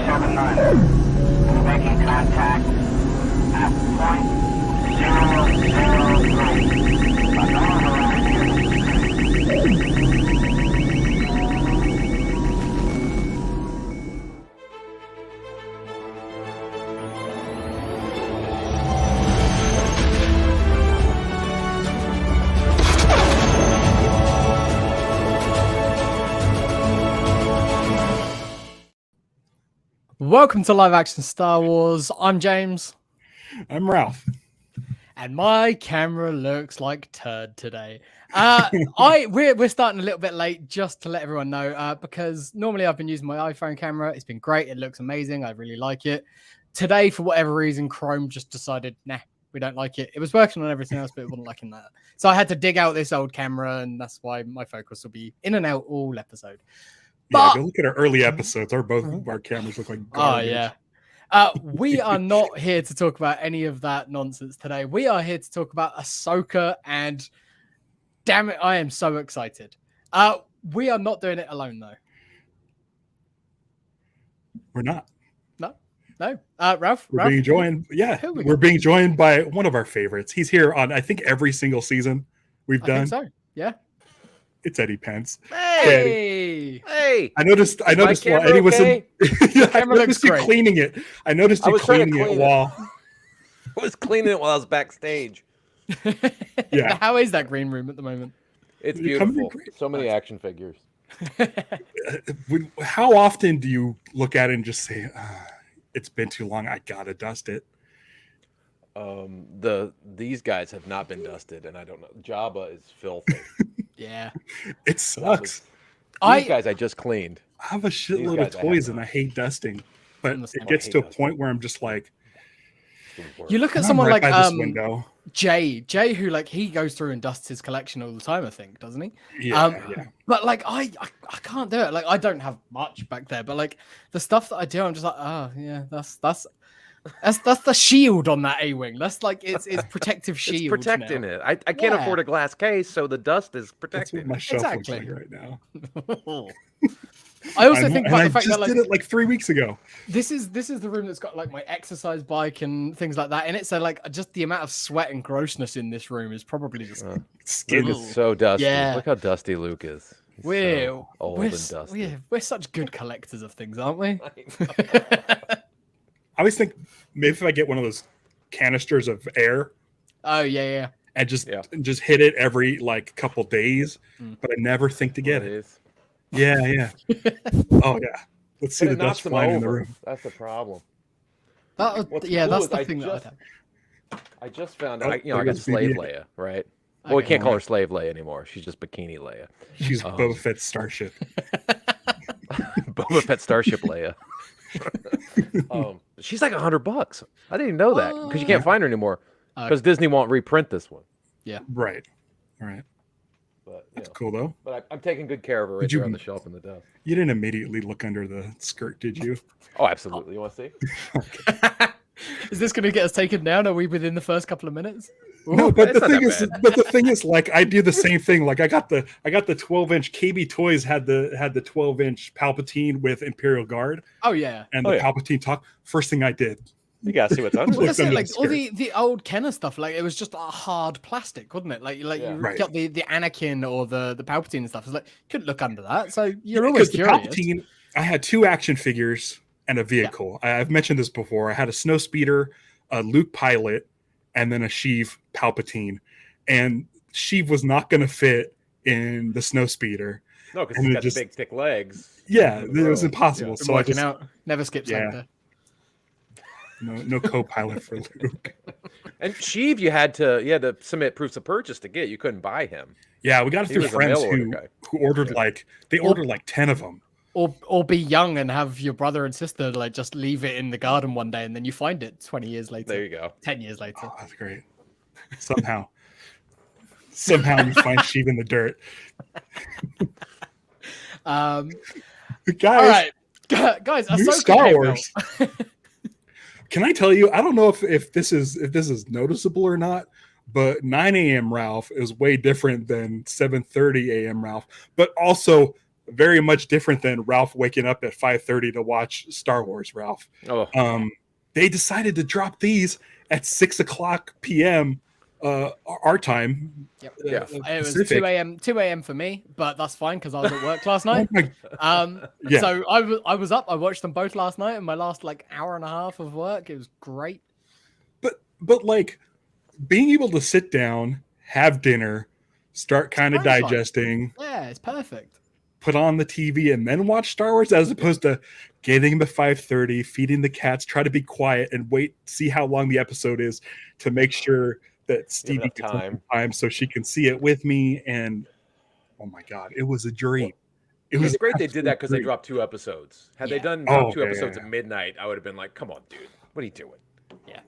379er. Making contact at point 003. Welcome to Live Action Star Wars. I'm James. I'm Ralph. And my camera looks like turd today. We're starting a little bit late, just to let everyone know, because normally I've been using my iPhone camera. It's been great. It looks amazing. I really like it. Today, for whatever reason, Chrome just decided, nah, we don't like it. It was working on everything else, but it wasn't liking that. So I had to dig out this old camera, and that's why my focus will be in and out all episode. Yeah, go look at our early episodes. Both of our cameras look like garbage. Oh, yeah. We are not here to talk about any of that nonsense today. We are here to talk about Ahsoka, and damn it, I am so excited. We are not doing it alone, though. We're not. No. Ralph? We're being joined. Yeah, we're being joined by one of our favorites. He's here on, I think, every single season we've done. I think so, yeah. It's EddiePence. Hey! I noticed while Eddie was in, I noticed you cleaning it. I noticed you cleaning it while I was cleaning it while I was backstage. Yeah. How is that green room at the moment? It's beautiful. So many action figures. How often do you look at it and just say, it's been too long, I gotta dust it? These guys have not been dusted, and I don't know. Jabba is filthy. Yeah. It sucks. These guys I just cleaned. I have a shitload of toys and I hate dusting. But it gets to a point where I'm just like, you look at someone like Jay, who like he goes through and dusts his collection all the time, I think, doesn't he? Yeah. But like I can't do it. Like I don't have much back there, but like the stuff that I do, I'm just like, oh yeah, that's the shield on that A-wing. That's like it's protective shield. It's protecting it. I can't afford a glass case, so the dust is protecting. That's what my shelf looks like right now. I also think about the fact that I did it like 3 weeks ago. This is the room that's got like my exercise bike and things like that in it. So like just the amount of sweat and grossness in this room is probably just Luke is so dusty. Yeah. Look how dusty Luke is. We're so old and dusty. We're such good collectors of things, aren't we? I always think maybe if I get one of those canisters of air. Oh yeah. And just hit it every like couple days, but I never think to get it. Yeah. Oh yeah. Let's see the dust flying in the room. That's the problem. That's the thing that I'd have. I just found out. I got Slave Leia, right? Well, we can't call her Slave Leia anymore. She's just Bikini Leia. She's Boba Fett's starship. Boba Fett Starship Leia. She's like $100. I didn't even know that because you can't find her anymore because Disney won't reprint this one. Yeah. Right. All right. But that's cool though. But I'm taking good care of her right there on the shelf in the desk. You didn't immediately look under the skirt, did you? Oh, absolutely. You want to see? Is this going to get us taken down? Are we within the first couple of minutes? No, but the thing is, like I do the same thing. Like I got the 12-inch KB Toys had the 12-inch Palpatine with Imperial Guard. Oh yeah, and the Palpatine talk. First thing I did. You gotta see what's under. Like all the old Kenner stuff, like it was just a hard plastic, wasn't it? Like you got the Anakin or the Palpatine and stuff. It's like couldn't look under that. So you're always curious. Palpatine, I had 2 action figures and a vehicle. Yeah. I've mentioned this before. I had a Snowspeeder, a Luke Pilot, and then a Sheev Palpatine. And Sheev was not going to fit in the Snowspeeder. No, because he's got the big, thick legs. Yeah, it was impossible. Yeah. So working out. Never skips out. No co-pilot for Luke. And Sheev, you had to submit proofs of purchase to get. You couldn't buy him. Yeah, we got it through friends who ordered like 10 of them. Or be young and have your brother and sister like just leave it in the garden one day and then you find it 20 years later. There you go. 10 years later. Oh, that's great. Somehow you find Sheev in the dirt. Guys, new Star Wars. Can I tell you? I don't know if this is noticeable or not, but 9 a.m. Ralph is way different than 7:30 a.m. Ralph. But also very much different than Ralph waking up at 5:30 to watch Star Wars. Ralph, they decided to drop these at 6:00 p.m. Our time. Yep. Yeah. It was Pacific. 2 a.m. for me, but that's fine because I was at work last night. Yeah. So I was up. I watched them both last night in my last like hour and a half of work. It was great. But like being able to sit down, have dinner, start kind of very fun. digesting, Yeah, it's perfect. put on the TV, and then watch Star Wars, as opposed to getting them at 5:30, feeding the cats, try to be quiet, and wait, see how long the episode is to make sure that Stevie gets time so she can see it with me. And oh my God, it was a dream. It's great they did that because they dropped 2 episodes. Had they done 2 episodes at midnight, I would have been like, come on, dude, what are you doing? Yeah.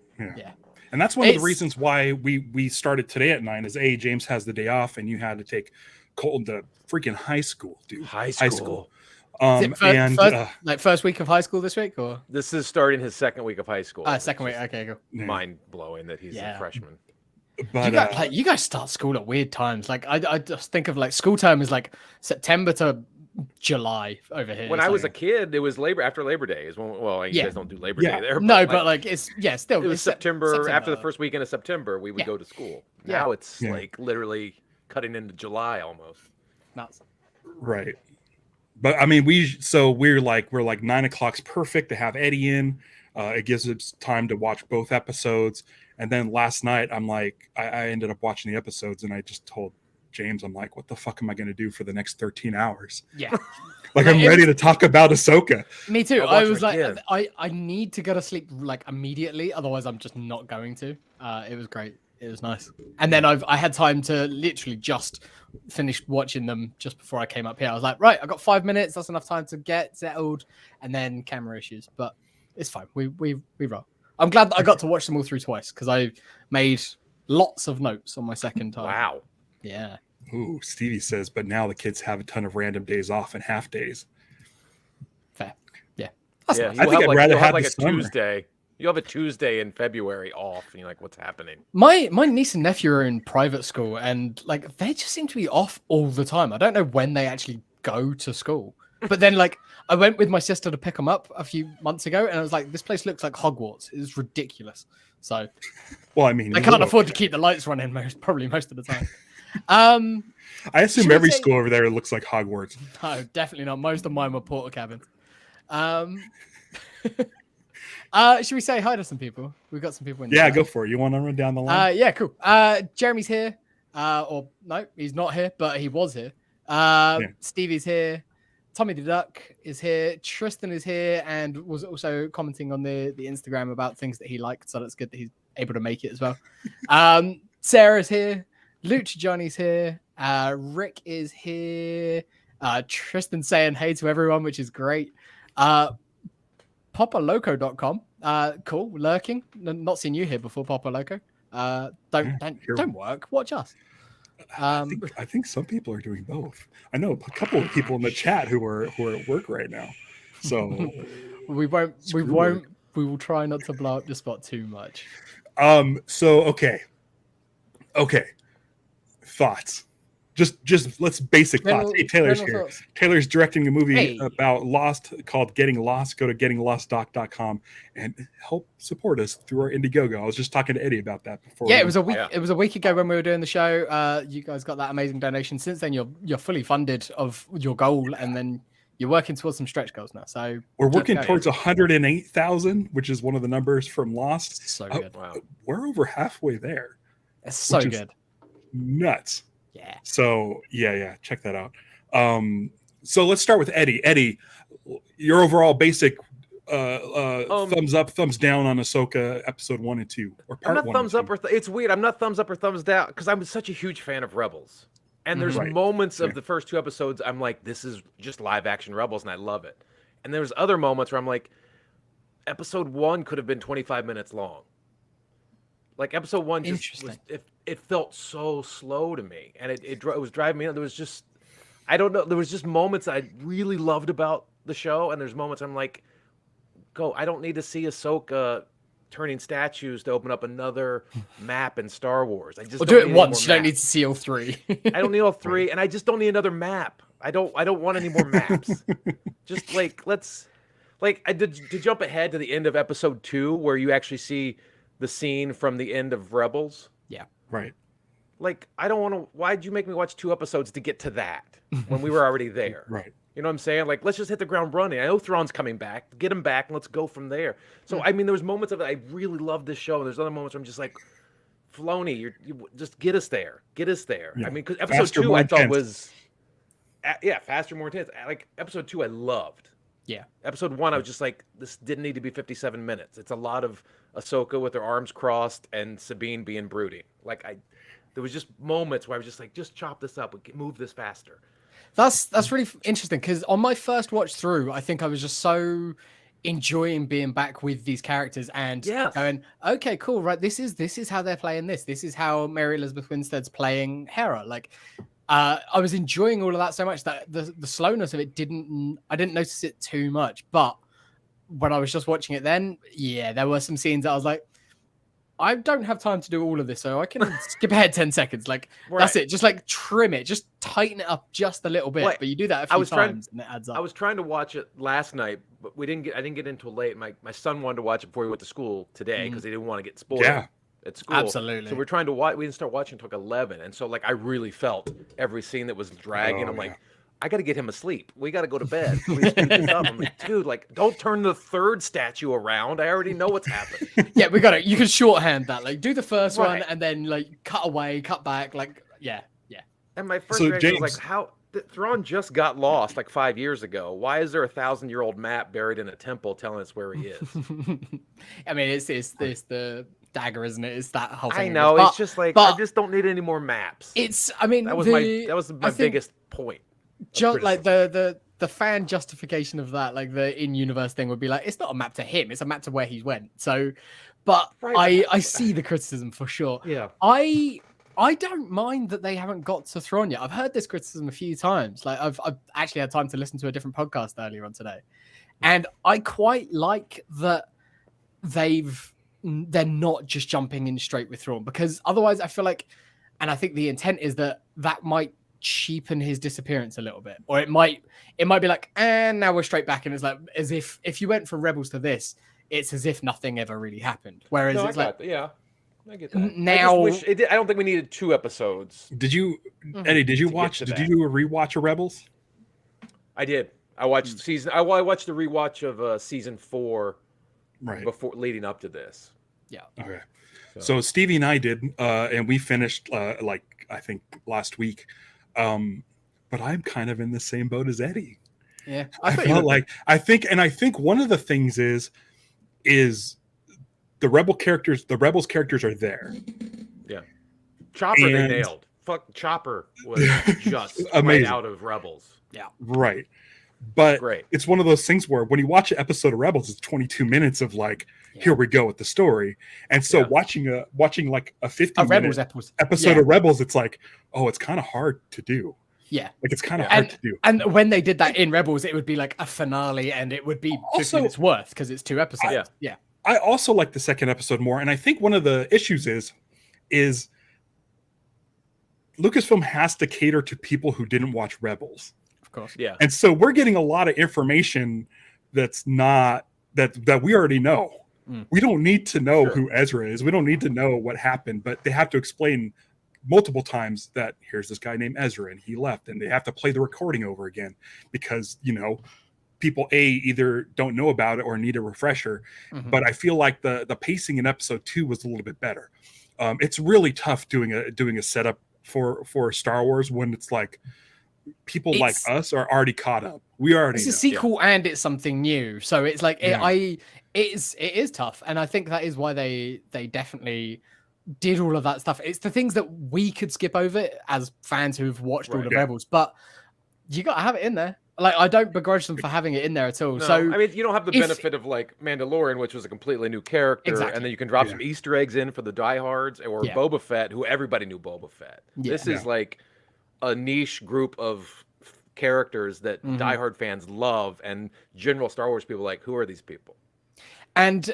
And that's one of the reasons why we started today at 9 is James has the day off and you had to take Colton to freaking high school, dude. High school. First week of high school this week, or This is starting his 2nd week of high school. Second week. Okay, cool. Mind blowing that he's a freshman. But you guys start school at weird times. Like I just think of like school term is like September to July over here. When I was a kid, it was after Labor Day. You guys don't do Labor Day there. No, but like it's still. It was September. After the first weekend of September, we would go to school. Now it's like literally cutting into July almost. Nuts. Right. But I mean, we're like 9:00's perfect to have Eddie in. It gives us time to watch both episodes. And then last night, I'm like, I ended up watching the episodes, and I just told James, I'm like, what the fuck am I going to do for the next 13 hours? Yeah. Like I'm ready to talk about Ahsoka. Me too. I was like, I need to go to sleep like immediately. Otherwise, I'm just not going to. It was great. It was nice. And then I had time to literally just finish watching them just before I came up here. I was like, right, I got 5 minutes. That's enough time to get settled. And then camera issues, but it's fine. We roll. I'm glad that I got to watch them all through twice because I made lots of notes on my second time. Wow. Yeah. Ooh, Stevie says, but now the kids have a ton of random days off and half days. Fair. Yeah. Nice. I think I'd rather have like a Tuesday. You have a Tuesday in February off, and you're like, what's happening? My niece and nephew are in private school, and like they just seem to be off all the time. I don't know when they actually go to school. But then, like, I went with my sister to pick them up a few months ago, and I was like, this place looks like Hogwarts. It's ridiculous. So, well, I mean, I can't afford to keep the lights running probably most of the time. I assume every school over there looks like Hogwarts. No, definitely not. Most of mine were porta cabins. Should we say hi to some people? We've got some people in. Yeah, go for it. You want to run down the line? Yeah, cool. Jeremy's here. Or no, he's not here, but he was here. Stevie's here. Tommy the Duck is here. Tristan is here and was also commenting on the Instagram about things that he liked. So that's good that he's able to make it as well. Sarah's here. Lucha Johnny's here. Rick is here. Tristan saying hey to everyone, which is great. PapaLoco.com. Cool. Lurking. Not seen you here before, Papa Loco. Don't work. Watch us. I think some people are doing both. I know a couple of people in the chat who are at work right now. So we will try not to blow up the spot too much. So okay. Thoughts. Just let's basic thoughts. Hey, Taylor's here. Thoughts. Taylor's directing a movie about Lost called Getting Lost. Go to gettinglostdoc.com and help support us through our Indiegogo. I was just talking to Eddie about that before. Yeah, it was a week. Yeah. It was a week ago when we were doing the show. You guys got that amazing donation. Since then, you're fully funded of your goal, and then you're working towards some stretch goals now. So we're working towards 108,000, which is one of the numbers from Lost. So good. Wow. We're over halfway there. It's so good. Nuts. Yeah. So yeah, check that out. So let's start with Eddie. Eddie, your overall basic thumbs up, thumbs down on Ahsoka episode 1 and 2, or part I'm not 1 thumbs up or it's weird. I'm not thumbs up or thumbs down because I'm such a huge fan of Rebels, and there's moments of the first 2 episodes I'm like, this is just live action Rebels, and I love it. And there's other moments where I'm like, episode 1 could have been 25 minutes long. Like episode 1 just was, it felt so slow to me, and it was driving me out. There was just, I don't know, there was just moments I really loved about the show, and there's moments I'm like, I don't need to see Ahsoka turning statues to open up another map in Star Wars. I just do it once. You don't need to see all 3. I don't need all 3, and I just don't need another map. I don't want any more maps. Just like let's to jump ahead to the end of episode 2 where you actually see the scene from the end of Rebels. Yeah. Right. Like I don't want to. Why'd you make me watch 2 episodes to get to that when we were already there? Right. You know what I'm saying? Like, let's just hit the ground running. I know Thrawn's coming back. Get him back, and let's go from there. So, I mean, there was moments of it. I really loved this show. And there's other moments where I'm just like, Filoni, you just get us there. Get us there. Yeah. I mean, because episode Faster, 2 more I thought intense. was, faster, more intense. Like, episode 2 I loved. Yeah. Episode 1 I was just like, this didn't need to be 57 minutes. It's a lot of Ahsoka with her arms crossed and Sabine being brooding. Like, there was just moments where I was just like, just chop this up. Move this faster. That's really interesting because on my first watch through, I think I was just so enjoying being back with these characters and going, okay, cool, right? This is how they're playing this. This is how Mary Elizabeth Winstead's playing Hera. Like, I was enjoying all of that so much that the slowness of it I didn't notice it too much. But when I was just watching it, then there were some scenes that I was like, I don't have time to do all of this, so I can skip ahead 10 seconds. Like, that's it. Just like trim it, just tighten it up just a little bit. But you do that a few times and it adds up. I was trying to watch it last night, but I didn't get into it late. My son wanted to watch it before he went to school today because he didn't want to get spoiled at school. Absolutely. So we're trying to watch. We didn't start watching until 11, and so like I really felt every scene that was dragging. I'm like, I got to get him asleep. We got to go to bed. Please speed this up. I'm like, dude, like, don't turn the third statue around. I already know what's happening. Yeah, we got it. You can shorthand that. Like, do the first one and then like cut away, cut back. Like, yeah. And my first reaction was like, how Thrawn just got lost like 5 years ago. Why is there a 1,000-year-old map buried in a temple telling us where he is? I mean, it's the dagger, isn't it? It's that whole thing. I know. It's just like I just don't need any more maps. I mean, that was my biggest point. Just like the fan justification of that, like the in-universe thing would be like, it's not a map to him, it's a map to where he went. So, but I see the criticism for sure. Yeah. I don't mind that they haven't got to Thrawn yet. I've heard this criticism a few times. Like I've actually had time to listen to a different podcast earlier on today. And I quite like that they're not just jumping in straight with Thrawn, because otherwise I feel like, and I think the intent is that might cheapen his disappearance a little bit, or it might be like, and now we're straight back, and it's like as if you went from Rebels to this, it's as if nothing ever really happened. Whereas I get that. Now I don't think we needed 2 episodes. Did you, Eddie? Did you do a rewatch of Rebels? I did. I watched I watched the rewatch of season 4, before leading up to this. Yeah. Okay. So Stevie and I did, and we finished like I think last week. But I'm kind of in the same boat as Eddie. Yeah, I think one of the things is the Rebels characters are there. Yeah. Chopper they nailed. Fuck, Chopper was just amazing. Right out of Rebels. Yeah. Right. But it's one of those things where when you watch an episode of Rebels, it's 22 minutes of like, here we go with the story. And so watching like a 50-minute episode of Rebels, it's like, oh, it's kind of hard to do. Yeah. Like it's kind of hard to do. And when they did that in Rebels, it would be like a finale and it would be 50 minutes worth because it's 2 episodes. Yeah. I also like the second episode more. And I think one of the issues is Lucasfilm has to cater to people who didn't watch Rebels. Of course. Yeah. And so we're getting a lot of information that's not that we already know. We don't need to know who Ezra is. We don't need to know what happened, but they have to explain multiple times that here's this guy named Ezra and he left, and they have to play the recording over again because, people either don't know about it or need a refresher. But I feel like the pacing in episode 2 was a little bit better. It's really tough doing a setup for Star Wars when it's like people like us are already caught up. We already know. A sequel and it's something new, so it's like it is tough, and I think that is why they definitely did all of that stuff. It's the things that we could skip over as fans who've watched all the Rebels, but you got to have it in there. Like, I don't begrudge them for having it in there at all. No, so I mean, you don't have the benefit of like Mandalorian, which was a completely new character, and then you can drop some Easter eggs in for the diehards, or Boba Fett, who everybody knew Boba Fett. This is like a niche group of characters that diehard fans love, and general Star Wars people are like, who are these people? And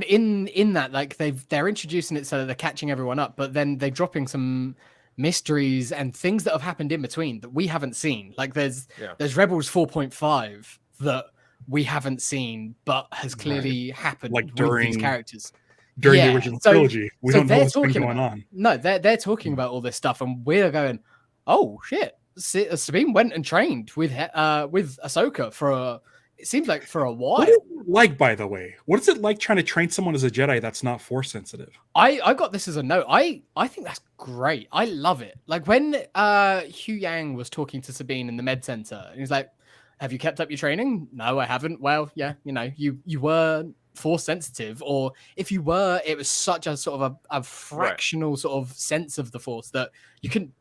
in that, like they're introducing it so that they're catching everyone up, but then they're dropping some mysteries and things that have happened in between that we haven't seen. Like there's Yeah. Rebels 4.5 that we haven't seen, but has clearly happened Like with these characters during Yeah, the original so- trilogy. We so don't know they're what's been talking going about- on. No, they're talking about all this stuff, and we're going, oh shit! Sabine went and trained with Ahsoka for it seems like for a while. What is it like, by the way? What is it like trying to train someone as a Jedi that's not Force sensitive? I got this as a note. I think that's great. I love it. Like when Hugh Yang was talking to Sabine in the med center, and he's like, "Have you kept up your training?" No, I haven't. Well, yeah, you were Force sensitive, or if you were, it was such a sort of a fractional sort of sense of the Force that you couldn't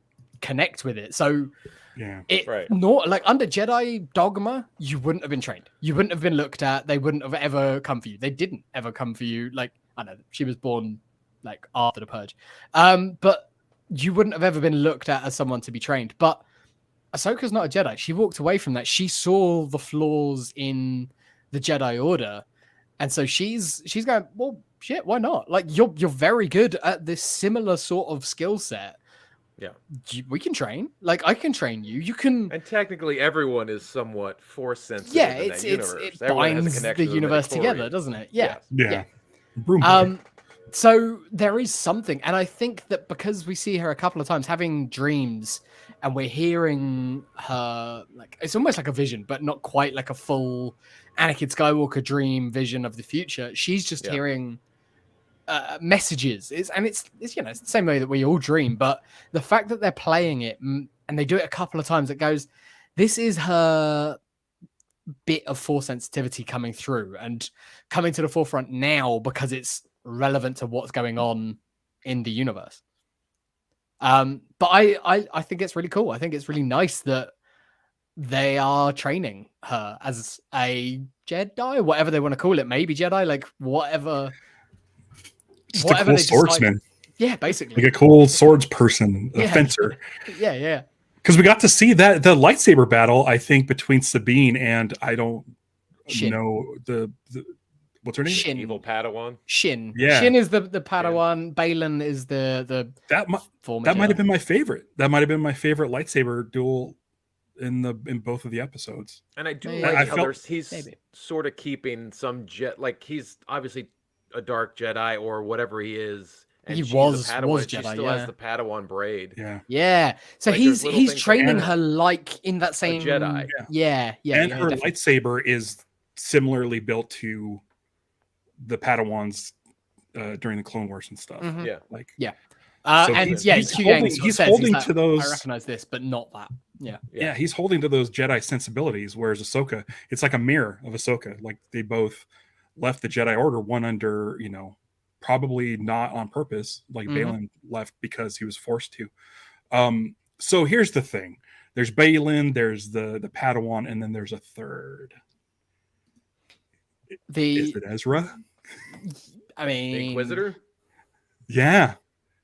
connect with it. So Yeah. Not like under Jedi dogma, you wouldn't have been trained. You wouldn't have been looked at. They wouldn't have ever come for you. They didn't ever come for you. Like, I know she was born like after the purge. But you wouldn't have ever been looked at as someone to be trained. But Ahsoka's not a Jedi. She walked away from that. She saw the flaws in the Jedi Order. And so she's going, well, shit, why not? Like you're very good at this similar sort of skill set. Yeah, we can train. Like I can train you. You can. And technically, everyone is somewhat Force sensitive. Yeah, in that universe. it Everyone has a binds connection the to universe midichlorians. together, doesn't it? Yeah. Yeah. Broom boy. So there is something, and I think that because we see her a couple of times having dreams, and we're hearing her like it's almost like a vision, but not quite like a full Anakin Skywalker dream vision of the future. She's just hearing messages. It's it's the same way that we all dream, but the fact that they're playing it and they do it a couple of times, it goes, this is her bit of Force sensitivity coming through and coming to the forefront now because it's relevant to what's going on in the universe. But I think it's really cool. I think it's really nice that they are training her as a Jedi, whatever they want to call it, maybe Jedi, like whatever. Just a cool swordsman. Yeah, basically. Like a cool swords person, a fencer. Yeah. Because we got to see that the lightsaber battle, I think, between Sabine and I don't know the what's her name? Shin. Evil Padawan. Shin. Yeah. Shin is the Padawan. Balin is the that might have been my favorite. That might have been my favorite lightsaber duel in both of the episodes. And I do Maybe. like I how felt- he's sort of keeping some like he's obviously a dark Jedi or whatever he is. And He she's was a Padawan. Jedi, She still has the Padawan braid. Yeah. So Like, there's little he's things training like her like in that same Jedi. Yeah. And her definitely. lightsaber is similarly built to the Padawans during the Clone Wars and stuff. Mhm. Yeah. Like And he's Hugh Yang sort of he's says, holding like, to those. I recognize this, but not that. Yeah, he's holding to those Jedi sensibilities, whereas Ahsoka, it's like a mirror of Ahsoka. Like they both left the Jedi Order, one under, probably not on purpose, like Balin left because he was forced to. So here's the thing. There's Balin, there's the Padawan, and then there's a third. Is it Ezra? I mean, The Inquisitor. Yeah.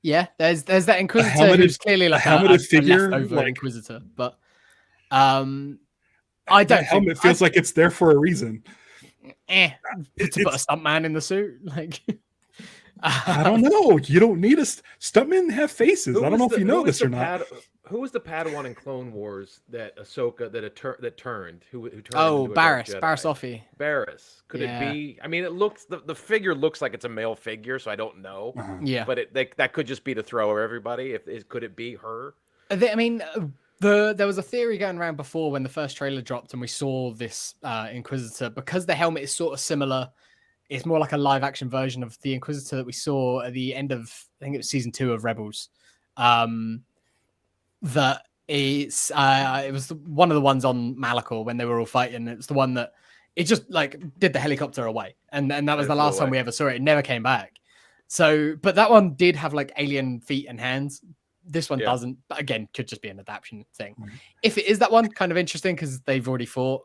Yeah, there's that Inquisitor helmeted- who's clearly like a helmeted figure, leftover like- Inquisitor, but I don't That helmet feels like it's there for a reason. to put a It's- stuntman in the suit, like I don't know. You don't need stuntmen have faces. I don't know if you know this or not. Who was the Padawan in Clone Wars that Ahsoka that turned? Who turned? Oh, into a dark Barriss Jedi? Barriss. Barriss. Could Yeah. it be? I mean, it looks the figure looks like it's a male figure, so I don't know. Uh-huh. Yeah, But that could just be to throw everybody. Could it be her? I mean, there was a theory going around before when the first trailer dropped and we saw this Inquisitor, because the helmet is sort of similar. It's more like a live action version of the Inquisitor that we saw at the end of, I think it was season 2 of Rebels. That it's it was one of the ones on Malachor when they were all fighting. It's the one that it just like did the helicopter away, and that was the last time we ever saw it. It never came back. So, but that one did have like alien feet and hands. This one doesn't, but again, could just be an adaptation thing. Right. If it is that one, kind of interesting because they've already fought.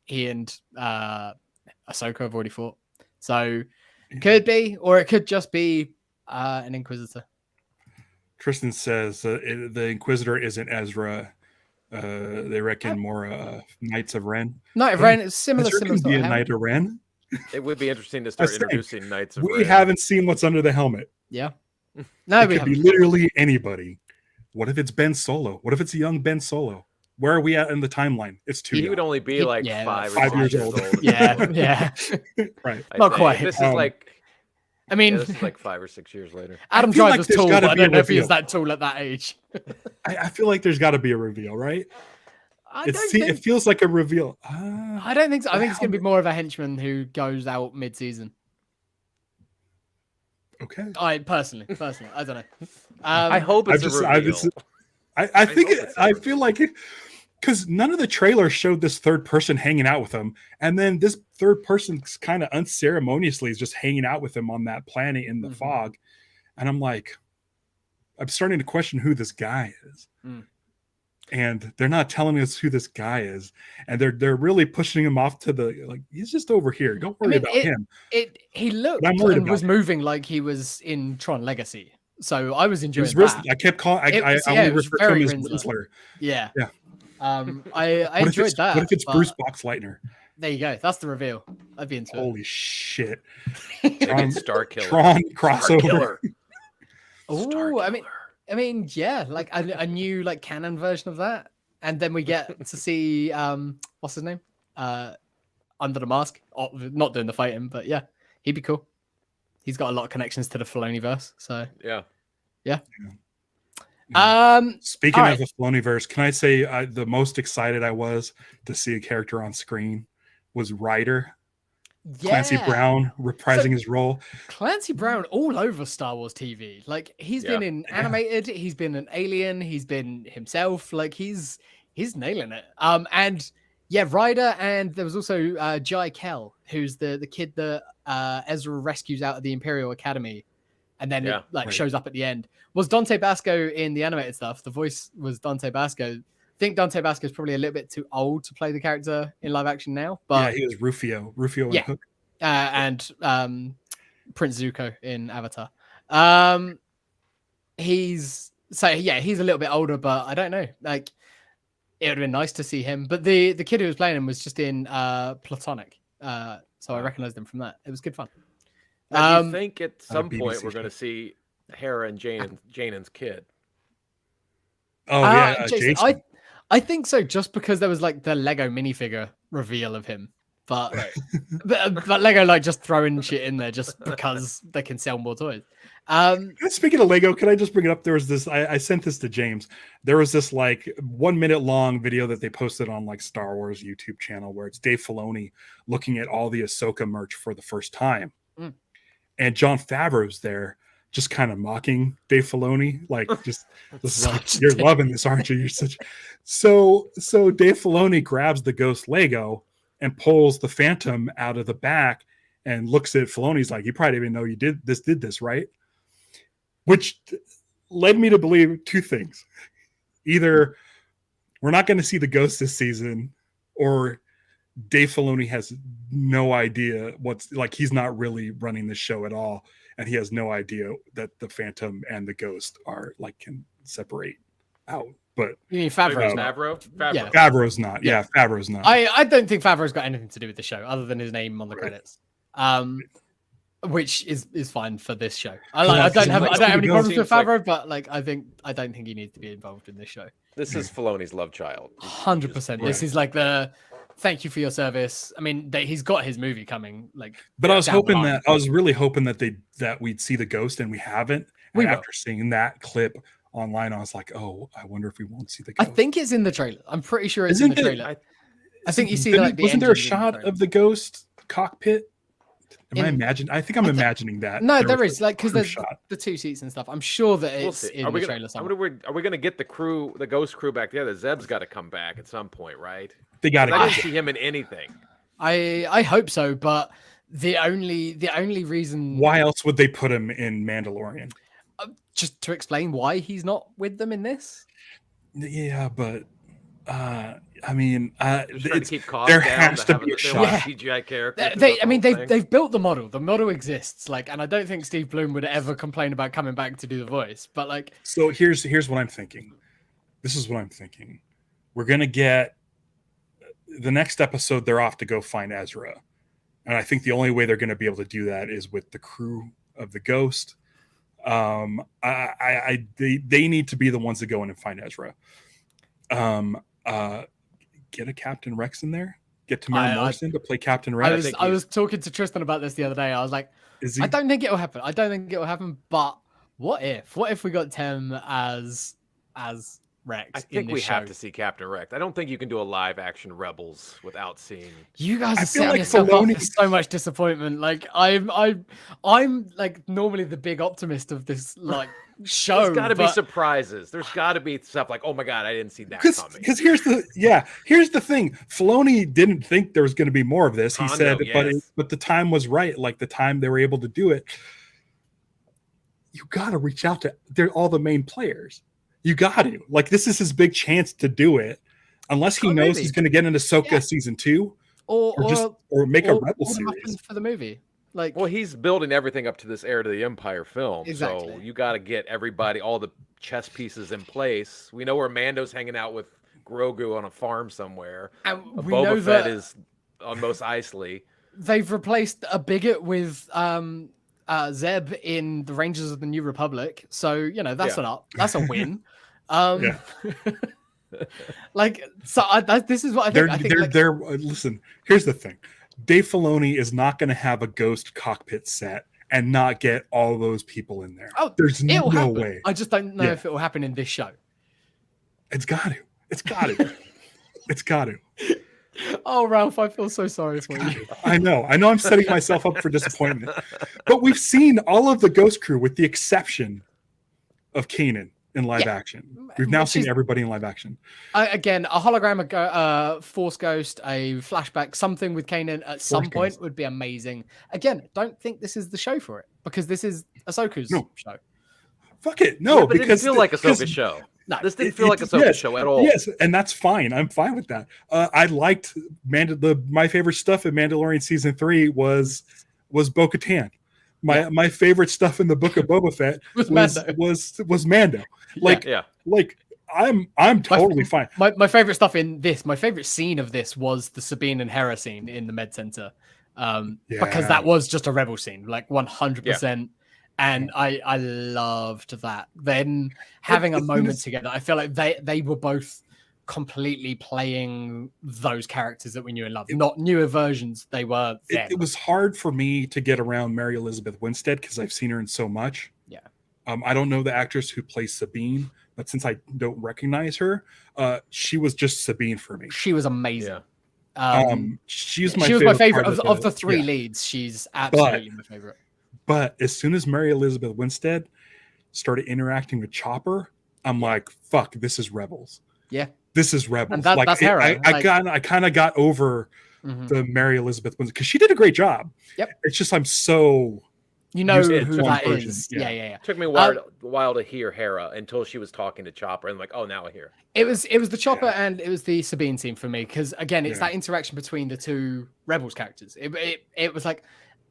He and Ahsoka have already fought, so could be, or it could just be an Inquisitor. Tristan says the Inquisitor isn't Ezra. They reckon more Knights of Ren. Knight of Ren is similar. Ezra can sort be of a helmet. Knight of Ren. It would be interesting to start That's the thing. introducing Knights of We Ren. haven't seen what's under the helmet. Yeah. No, It we could be haven't. literally anybody. What if it's Ben Solo? What if it's a young Ben Solo? Where are we at in the timeline? It's too He young. would only be like Yeah, 5 or 6 years old. Yeah. Right. Not quite. This is like, I mean, this is like 5 or 6 years later. Adam feel Driver's there's tall, gotta but I be a don't know if he is reveal. that tall at that age. I feel like there's got to be a reveal, right? It feels like a reveal. I don't think so. I think it's going to be more of a henchman who goes out mid-season. Okay. I personally, I don't know. I hope it's a reveal. I feel like it, because none of the trailers showed this third person hanging out with him, and then this third person kind of unceremoniously is just hanging out with him on that planet in the fog, and I'm like, I'm starting to question who this guy is. And they're not telling us who this guy is, and they're really pushing him off to the, like, he's just over here. Don't worry about him. He looked and was moving like he was in Tron Legacy, so I was enjoying It was that. I kept calling. I only refer to him as Rinsler. Yeah. I What enjoyed that. What if it's Bruce Boxleitner? There you go. That's the reveal. I'd be into it. Holy shit! Star Killer. Tron crossover. Oh, I mean, yeah, like a new like canon version of that, and then we get to see what's his name, Under the Mask. Oh, not doing the fighting, but yeah, he'd be cool. He's got a lot of connections to the Filoniverse, so yeah. Speaking all of the Filoniverse, can I say the most excited I was to see a character on screen was Ryder. Clancy Brown reprising his role. Clancy Brown all over Star Wars TV. Like he's been in animated, he's been an Alien, he's been himself. Like he's nailing it. And yeah, Ryder, and there was also Jai Kell, who's the kid that Ezra rescues out of the Imperial Academy, and then it shows up at the end. Was Dante Basco in the animated stuff? The voice was Dante Basco. I think Dante Basco is probably a little bit too old to play the character in live action now. But yeah, he was Rufio and Hook. And Prince Zuko in Avatar. He's a little bit older, but I don't know. Like it would have been nice to see him. But the kid who was playing him was just in Platonic. So I recognized him from that. It was good fun. Now, do you think at some BBC point we're going to see Hera and Janen's kid? Oh yeah, Jason. I think so, just because there was like the Lego minifigure reveal of him, but but Lego like just throwing shit in there just because they can sell more toys. Speaking of Lego, can I just bring it up? There was this. I sent this to James. There was this like 1 minute long video that they posted on like Star Wars YouTube channel where it's Dave Filoni looking at all the Ahsoka merch for the first time, and Jon Favreau's there, just kind of mocking Dave Filoni, like just like, you're loving this, aren't you? You're such so Dave Filoni grabs the Ghost Lego and pulls the Phantom out of the back and looks at Filoni's like, you probably didn't even know you did this, right? Which led me to believe two things. Either we're not going to see the Ghost this season, or Dave Filoni has no idea what's like, he's not really running the show at all. And he has no idea that the Phantom and the Ghost are like can separate out. But you mean Favreau? Favreau? Yeah. Favreau's not. Yeah, Favreau's not. I don't think Favreau's got anything to do with the show other than his name on the credits. Which is fine for this show. I don't have any problems with Favreau, but like I don't think he needs to be involved in this show. This is Filoni's love child. 100%. This is like the thank you for your service. I mean, he's got his movie coming. Like, but I was really hoping that we'd see the Ghost, and we haven't. And after seeing that clip online, I was like, oh, I wonder if we won't see the Ghost. I think it's in the trailer. I'm pretty sure it's in the trailer. I think you see like wasn't there a shot of the Ghost cockpit? I think I'm imagining that. No, there is like because there's the two seats and stuff. I'm sure that it's in the trailer somewhere. Are we going to get the Ghost crew back together? Zeb's got to come back at some point, right? They got to. I didn't see him in anything. I hope so, but the only reason why else would they put him in Mandalorian? Just to explain why he's not with them in this. Yeah, but I mean, there has to be a shot. CGI character. They've built the model. The model exists. Like, and I don't think Steve Bloom would ever complain about coming back to do the voice. But like, so here's what I'm thinking. This is what I'm thinking. We're gonna get the next episode. They're off to go find Ezra, and I think the only way they're going to be able to do that is with the crew of the Ghost. They need to be the ones to go in and find Ezra. Get a Captain Rex in there. Get Tamara Morrison to play Captain Rex. I was talking to Tristan about this the other day. I was like, I don't think it will happen. I don't think it will happen. But what if? What if we got Tim as Rex? I think we have to see Captain Rex. I don't think you can do a live action Rebels without seeing. You guys are setting yourself up for so much disappointment. Like I'm like normally the big optimist of this like show. There's got to be surprises. There's got to be stuff like, oh my god, I didn't see that coming. Because here's the thing. Filoni didn't think there was going to be more of this. He said, but the time was right. Like the time they were able to do it. You got to reach out to all the main players. You got to. Like, this is his big chance to do it. Unless he knows he's going to get into Ahsoka season 2 or make a Rebel series for the movie. Like, well, he's building everything up to this Heir to the Empire film. Exactly. So you got to get everybody, all the chess pieces in place. We know where Mando's hanging out with Grogu on a farm somewhere. And we Boba know Fett that is on Mos Eisley. They've replaced a bigot with Zeb in the Rangers of the New Republic. So, you know, that's that's a win. Like, so this is what I think. Listen, here's the thing. Dave Filoni is not going to have a ghost cockpit set and not get all those people in there. Oh, there's no way. I just don't know if it will happen in this show. It's got to. It's got to. Oh, Ralph, I feel so sorry for you. I know I'm setting myself up for disappointment. But we've seen all of the Ghost crew with the exception of Kanan in live action. We've now seen everybody in live action. Again, a hologram, a Force Ghost, a flashback, something with Kanan at some point would be amazing. Again, don't think this is the show for it because this is Ahsoka's show. Fuck it. No, but it didn't feel like Ahsoka's show. No, this didn't feel like Ahsoka's show at all. Yes, and that's fine. I'm fine with that. I liked my favorite stuff in Mandalorian season 3 was Bo-Katan. My favorite stuff in the Book of Boba Fett was Mando. Like I'm totally fine. My favorite stuff in this, my favorite scene of this was the Sabine and Hera scene in the Med Center, because that was just a Rebel scene, like 100%. And I loved that. Then having a moment together, I feel like they were both completely playing those characters that we knew and loved, not newer versions. They were. It was hard for me to get around Mary Elizabeth Winstead because I've seen her in so much. Yeah. I don't know the actress who plays Sabine, but since I don't recognize her, she was just Sabine for me. She was amazing. She was my favorite of the three leads. She's absolutely my favorite. But as soon as Mary Elizabeth Winstead started interacting with Chopper, I'm like, fuck, this is Rebels. Yeah. This is Rebels. And that's Hera. I kind of got over the Mary Elizabeth Winstead because she did a great job. Yep. It's just I'm so who that is. Yeah. It took me a while to hear Hera until she was talking to Chopper, and I'm like, oh, now I hear. It was the Chopper and it was the Sabine scene for me because again, it's that interaction between the two Rebels characters. It was like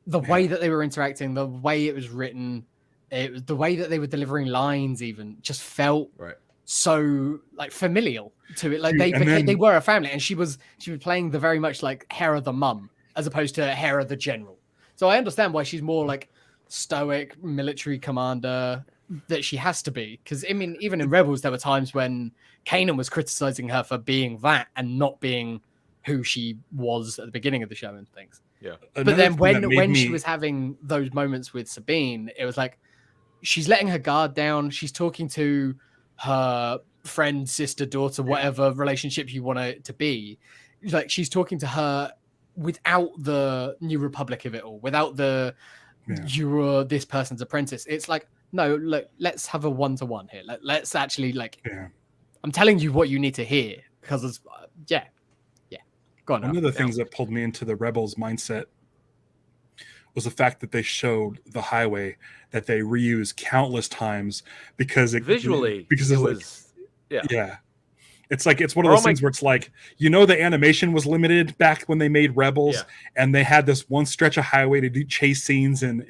the way that they were interacting, the way it was written, it was the way that they were delivering lines, even just felt so like familial to it. Like they were a family, and she was playing the very much like Hera the mum as opposed to Hera the general. So I understand why she's more like stoic military commander that she has to be. Because I mean, even in Rebels, there were times when Kanan was criticizing her for being that and not being who she was at the beginning of the show and things. Yeah. But then when she was having those moments with Sabine, it was like she's letting her guard down. She's talking to her friend, sister, daughter, whatever relationship you want it to be. Like she's talking to her without the New Republic of it all, without the you're this person's apprentice. It's like, no, look, let's have a one-to-one here. Let's actually I'm telling you what you need to hear because go on. One of the things that pulled me into the Rebels mindset was the fact that they showed the highway that they reused countless times because it was it's one of those things where it's like, you know, the animation was limited back when they made Rebels and they had this one stretch of highway to do chase scenes in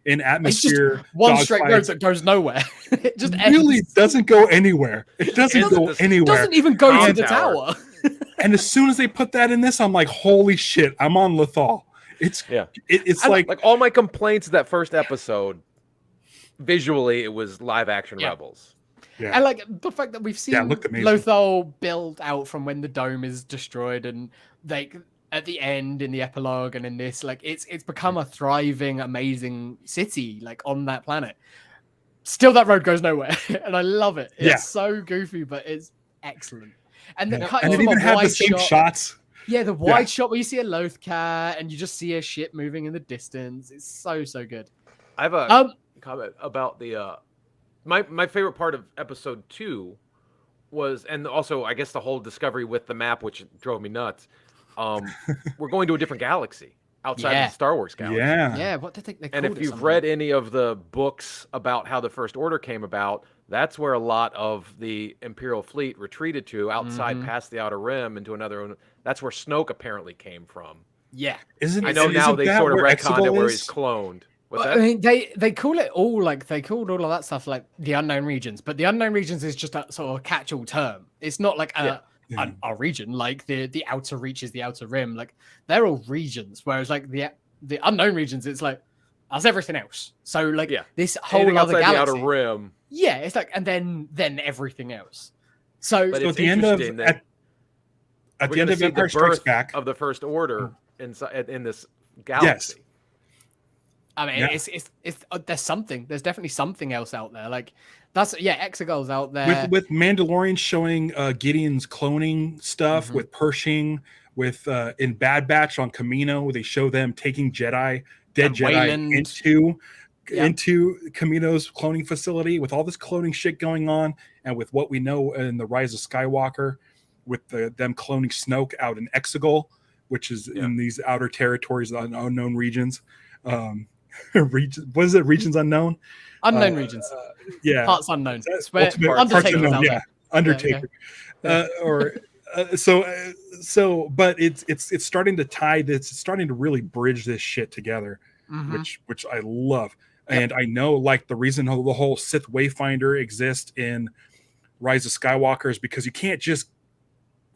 atmosphere. One straight road that goes nowhere. It just really doesn't go anywhere. It doesn't go anywhere. It doesn't even go to the tower. And as soon as they put that in this, I'm like, holy shit, I'm on Lothal. It's like all my complaints of that first episode visually it was live action Rebels. Yeah. And like the fact that we've seen looked amazing. Lothal build out from when the dome is destroyed, and like at the end in the epilogue and in this, like it's become a thriving, amazing city like on that planet. Still, that road goes nowhere, and I love it. It's so goofy, but it's excellent. And the cutting and it from even a had the wide same shot. shots. Yeah, the wide shot where you see a Lothcat and you just see a ship moving in the distance. It's so good. I have a comment about the my favorite part of episode 2 was, and also I guess the whole discovery with the map, which drove me nuts. We're going to a different galaxy outside of the Star Wars galaxy. Yeah. What did they call and if it you've something? read any of the books about how the First Order came about, that's where a lot of the Imperial fleet retreated to, outside past the Outer Rim into another. That's where Snoke apparently came from. Yeah, I know now they sort of retconned it where he's cloned. What's that? I mean, they call it all like they called all of that stuff like the unknown regions, but the unknown regions is just a sort of catch-all term. It's not like a region like the outer reaches, the outer rim. Like they're all regions, whereas like the unknown regions, it's like that's everything else. So like this whole anything other outside galaxy, the outer rim. Yeah, it's like and then everything else. So, but so it's at the end of at the end of Empire Strikes Back of the First Order in this galaxy. Yes. I mean, it's there's something. There's definitely something else out there. Like that's Exegol's out there with Mandalorian showing Gideon's cloning stuff with Pershing, with in Bad Batch on Kamino, they show them taking dead Jedi Wayland. into Kamino's cloning facility, with all this cloning shit going on, and with what we know in the Rise of Skywalker, with them cloning Snoke out in Exegol, which is in these outer territories, unknown regions. What is it? Regions unknown. Unknown regions. Parts unknown. Undertaker's out there. Undertaker. But it's starting to tie this. It's starting to really bridge this shit together, which I love. And I know, like, the reason the whole Sith Wayfinder exists in Rise of Skywalker is because you can't just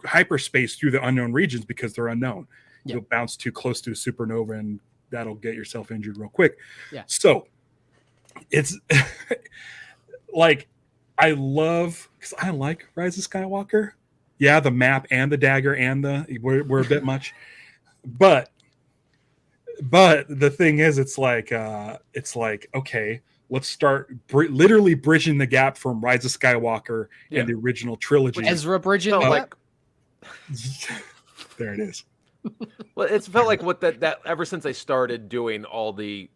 hyperspace through the unknown regions because they're unknown. You'll bounce too close to a supernova and that'll get yourself injured real quick. So it's like, I love, because I like Rise of Skywalker. Yeah, the map and the dagger and we're a bit much, but the thing is, it's like okay, let's start literally bridging the gap from Rise of Skywalker and the original trilogy. Ezra bridging the gap. There it is. Well, it's felt like what that ever since I started doing all the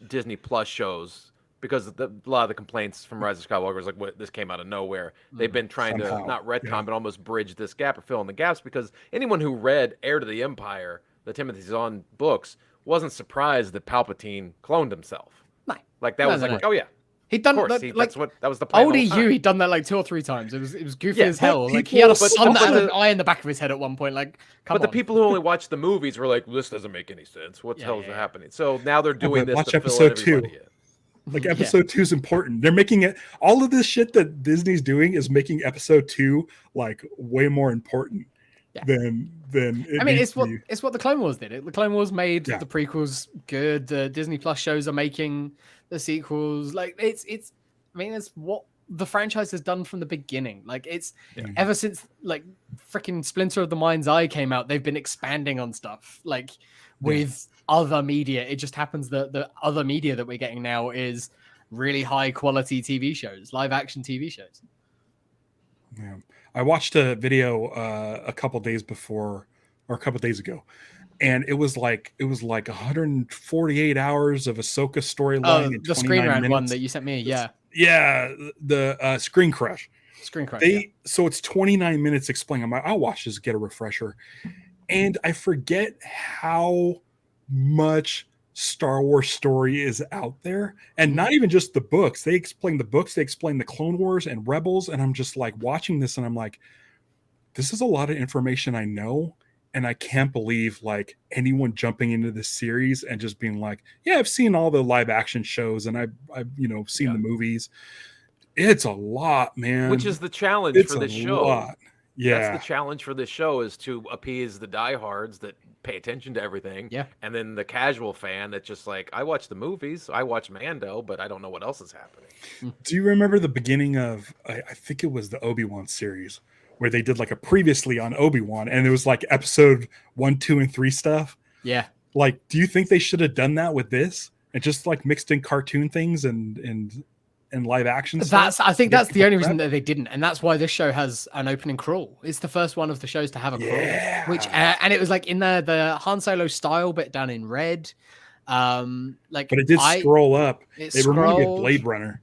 Disney Plus shows, because a lot of the complaints from Rise of Skywalker was like, "What, this came out of nowhere." They've been trying to not retcon, but almost bridge this gap or fill in the gaps, because anyone who read Heir to the Empire, the Timothy Zahn books, wasn't surprised that Palpatine cloned himself. No. Like that was oh yeah. He'd done that, that was the plan. Old EU, he'd done that like 2 or 3 times. It was goofy as hell. Like he had an eye in the back of his head at one point. Like, but the people who only watched the movies were like, "This doesn't make any sense. What the hell is happening?" So now they're doing this. Watch to episode fill 2. In. Like episode 2 is important. They're making it. All of this shit that Disney's doing is making episode 2 like way more important than. I mean, it's what the Clone Wars did. The Clone Wars made the prequels good. The Disney Plus shows are making the sequels. Like it's. I mean, it's what the franchise has done from the beginning. Like it's ever since like freaking Splinter of the Mind's Eye came out, they've been expanding on stuff like with other media. It just happens that the other media that we're getting now is really high quality TV shows, live action TV shows. Yeah. I watched a video a couple days ago, and it was like 148 hours of Ahsoka storyline. The Screen Rant one that you sent me, the Screen Crush. So it's 29 minutes explaining. I'm like, I'll watch this, get a refresher, and I forget how much Star Wars story is out there, and not even just the books. They explain the books, they explain the Clone Wars and Rebels, and I'm just like watching this, and I'm like, this is a lot of information I know. And I can't believe like anyone jumping into this series and just being like, yeah, I've seen all the live action shows and I've seen the movies. It's a lot, man. Which is the challenge for this show. Yeah. That's the challenge for this show, is to appease the diehards that pay attention to everything. Yeah. And then the casual fan that's just like, I watch the movies, I watch Mando, but I don't know what else is happening. Do you remember the beginning of, I think it was the Obi-Wan series, where they did like a previously on Obi-Wan, and it was like episode 1, 2, and 3 stuff? Yeah. Like, do you think they should have done that with this and just like mixed in cartoon things and live action stuff? I think that's the only reason that they didn't, and that's why this show has an opening crawl. It's the first one of the shows to have a crawl, which and it was like in the Han Solo style, but down in red. Like, but it did scroll up. It reminded me of scrolled. Blade Runner.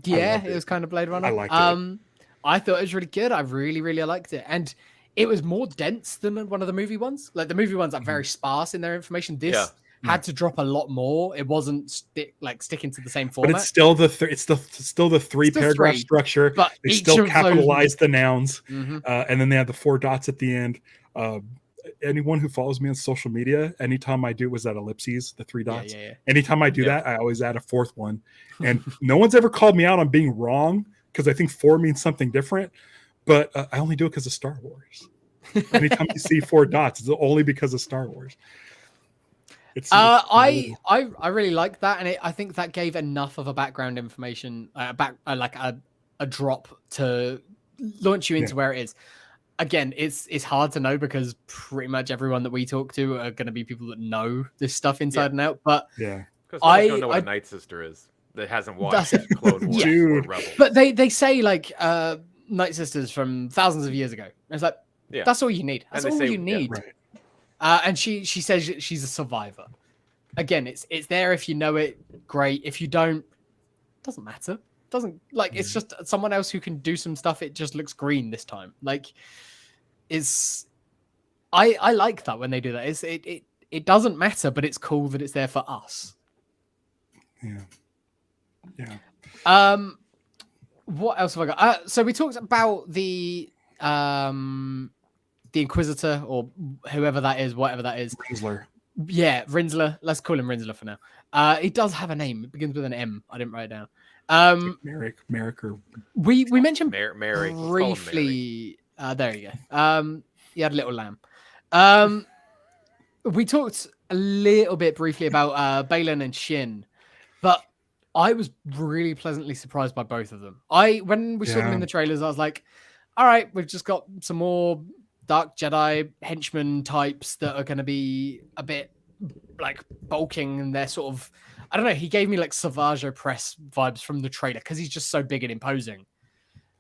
Yeah, it was kind of Blade Runner. I liked it. I thought it was really good. I really, really liked it, and it was more dense than one of the movie ones. Like the movie ones are very sparse in their information. This had to drop a lot more. It wasn't sticking to the same format. But it's still the three paragraph structure. But they still capitalize the nouns, and then they have the 4 dots at the end. Anyone who follows me on social media, anytime I do was that ellipses, the 3 dots. Yeah. Anytime I do that, I always add a 4th one. And no one's ever called me out on being wrong, because I think 4 means something different. But I only do it because of Star Wars. Anytime you see 4 dots, it's only because of Star Wars. I really like that, and I think that gave enough of a background information, like a drop to launch you into where it is. Again, it's hard to know because pretty much everyone that we talk to are going to be people that know this stuff inside and out. But because I don't know what a Night Sister is that hasn't watched Clone Wars or Rebels. But they say like Night Sisters from thousands of years ago. And it's like that's all you need. That's all you need. Yeah, right. And she says she's a survivor. Again, it's there if you know it, great. If you don't, doesn't matter. Doesn't it's just someone else who can do some stuff. It just looks green this time. Like, I like that when they do that. It doesn't matter, but it's cool that it's there for us. Yeah. What else have I got? So we talked about the Inquisitor, or whoever that is, whatever that is. Rinsler. Yeah, Rinsler. Let's call him Rinsler for now. He does have a name. It begins with an M. I didn't write it down. Merrick, or we mentioned Mary briefly. There you go. He had a little lamb. We talked a little bit briefly about Balin and Shin, but I was really pleasantly surprised by both of them. When we saw them in the trailers, I was like, all right, we've just got some more Dark Jedi henchmen types that are going to be a bit like bulking, and they're sort of, I don't know, he gave me like Savage Opress vibes from the trailer because he's just so big and imposing.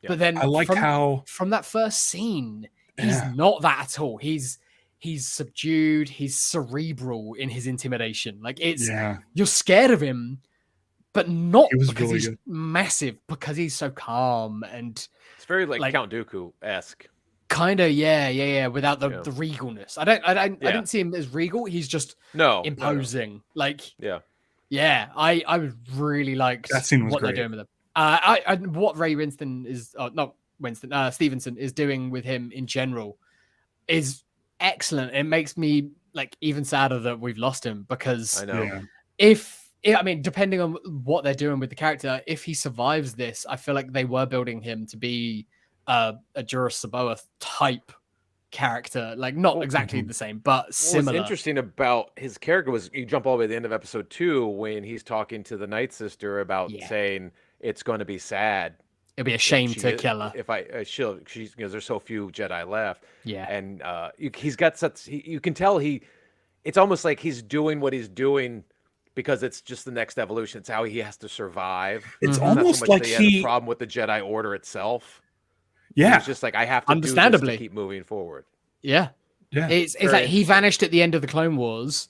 Yeah. But then I like how from that first scene, he's not that at all. He's subdued, he's cerebral in his intimidation. Like you're scared of him, but not because really he's massive, because he's so calm, and it's very like Count Dooku-esque. Kind of, yeah. Without the regalness, I didn't see him as regal. He's just imposing. No. Like, I would really like what they're doing with him. What Ray Winston is, Stevenson is doing with him in general is excellent. It makes me like even sadder that we've lost him, because I know depending on what they're doing with the character, if he survives this, I feel like they were building him to be a Jorah Saboa type character, like not exactly the same, but similar. What's interesting about his character was, you jump all the way to the end of episode 2 when he's talking to the Night Sister about saying it's going to be sad. It'd be a shame to kill her if she's because there's so few Jedi left. Yeah, and he's got such. You can tell it's almost like he's doing what he's doing because it's just the next evolution. It's how he has to survive. It's almost so like he had a problem with the Jedi Order itself. Yeah, it's just like, I have to understandably do this to keep moving forward. Yeah. It's like he vanished at the end of the Clone Wars,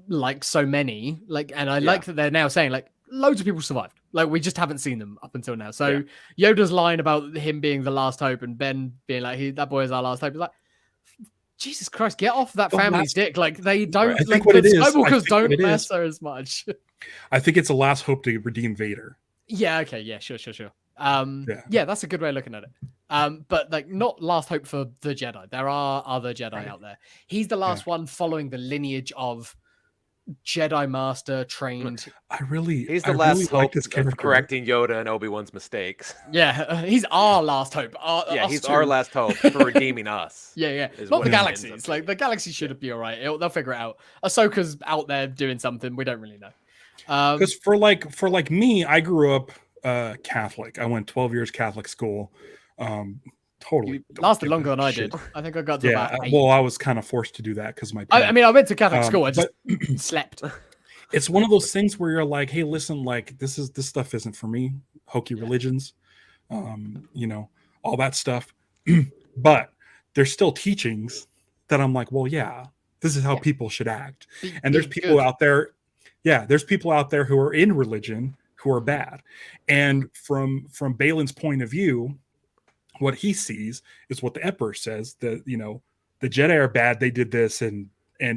like so many. Like, and I like that they're now saying like loads of people survived. Like, we just haven't seen them up until now. So Yoda's line about him being the last hope and Ben being like, that boy is our last hope, is like, Jesus Christ, get off that family's dick. Like, they don't. I think what it is, Skywalkers don't matter as much. I think it's a last hope to redeem Vader. Yeah. Okay. Yeah. Sure. That's a good way of looking at it. But like, not last hope for the Jedi. There are other Jedi out there. He's the last one following the lineage of Jedi Master trained. He's the I last really hope like this of character. correcting Yoda and Obi-Wan's mistakes. Yeah, he's our last hope. Yeah, Us he's two. our last hope for redeeming us. Yeah. is Not what the it ends galaxy. up It's like being. the galaxy should be all right. They'll figure it out. Ahsoka's out there doing something. We don't really know. Because for like me, I grew up Catholic. I went 12 years Catholic school. Totally You don't lasted give longer a than I shit. did. I think I got to Yeah, about 8. well, I was kind of forced to do that because my I parents. mean, I went to Catholic school. I just but slept. it's one of those things where you're like, hey, listen, like this stuff isn't for me. Hokey religions, all that stuff. But there's still teachings that I'm like, well, yeah, this is how people should act. And there's people out there, there's people out there who are in religion who are bad. And from Balin's point of view, what he sees is what the Emperor says, that the Jedi are bad, they did this, and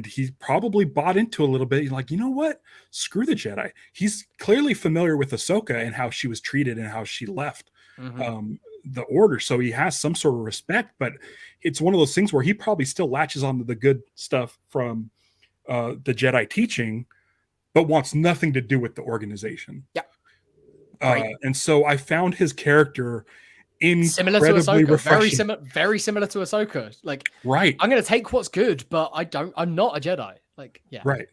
he probably bought into a little bit. He's like, you know what? Screw the Jedi. He's clearly familiar with Ahsoka and how she was treated and how she left the order. So he has some sort of respect, but it's one of those things where he probably still latches onto the good stuff from the Jedi teaching, but wants nothing to do with the organization. Yeah. And so I found his character similar to incredibly Ahsoka, refreshing. very similar to Ahsoka. Like, Right. I'm going to take what's good, but I'm not a Jedi. Like, yeah. Right.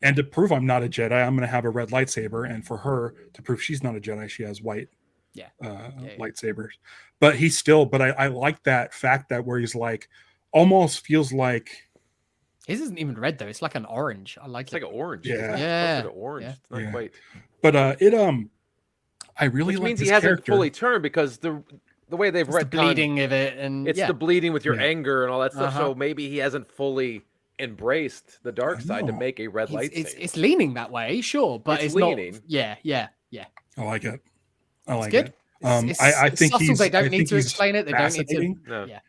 And to prove I'm not a Jedi, I'm going to have a red lightsaber. And for her to prove she's not a Jedi, she has white lightsabers. But I like that fact that where he's like, almost feels like. His isn't even red though. It's like an orange. I like It's it. like an orange. Yeah. Yeah. Orange. Yeah. It's not quite. But I really Which like means this he hasn't character. fully turned, because the way they've It's the bleeding of it, and it's the bleeding with your anger and all that stuff. Uh-huh. So maybe he hasn't fully embraced the dark side to know. make a red lightsaber. It's leaning that way, sure, but it's leaning. not. Yeah. I like it. I like good. it. It's I think subtle. he's. They don't I need think to he's explain it. They don't need to. fascinating. No. Yeah.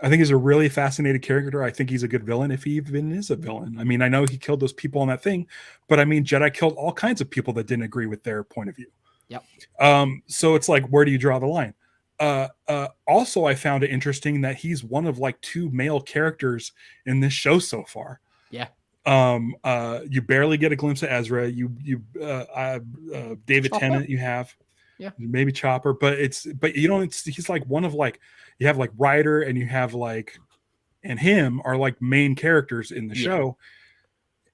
I think he's a really fascinating character. I think he's a good villain if he even is a villain. I mean, I know he killed those people on that thing, but I mean, Jedi killed all kinds of people that didn't agree with their point of view. Yep. So it's like, where do you draw the line? Also, I found it interesting that he's one of like 2 male characters in this show so far. Yeah. You barely get a glimpse of Ezra. David Chopper? Tennant, you have. Yeah. Maybe Chopper, but he's like one of like, you have like Ryder and you have like, and him are like main characters in the show.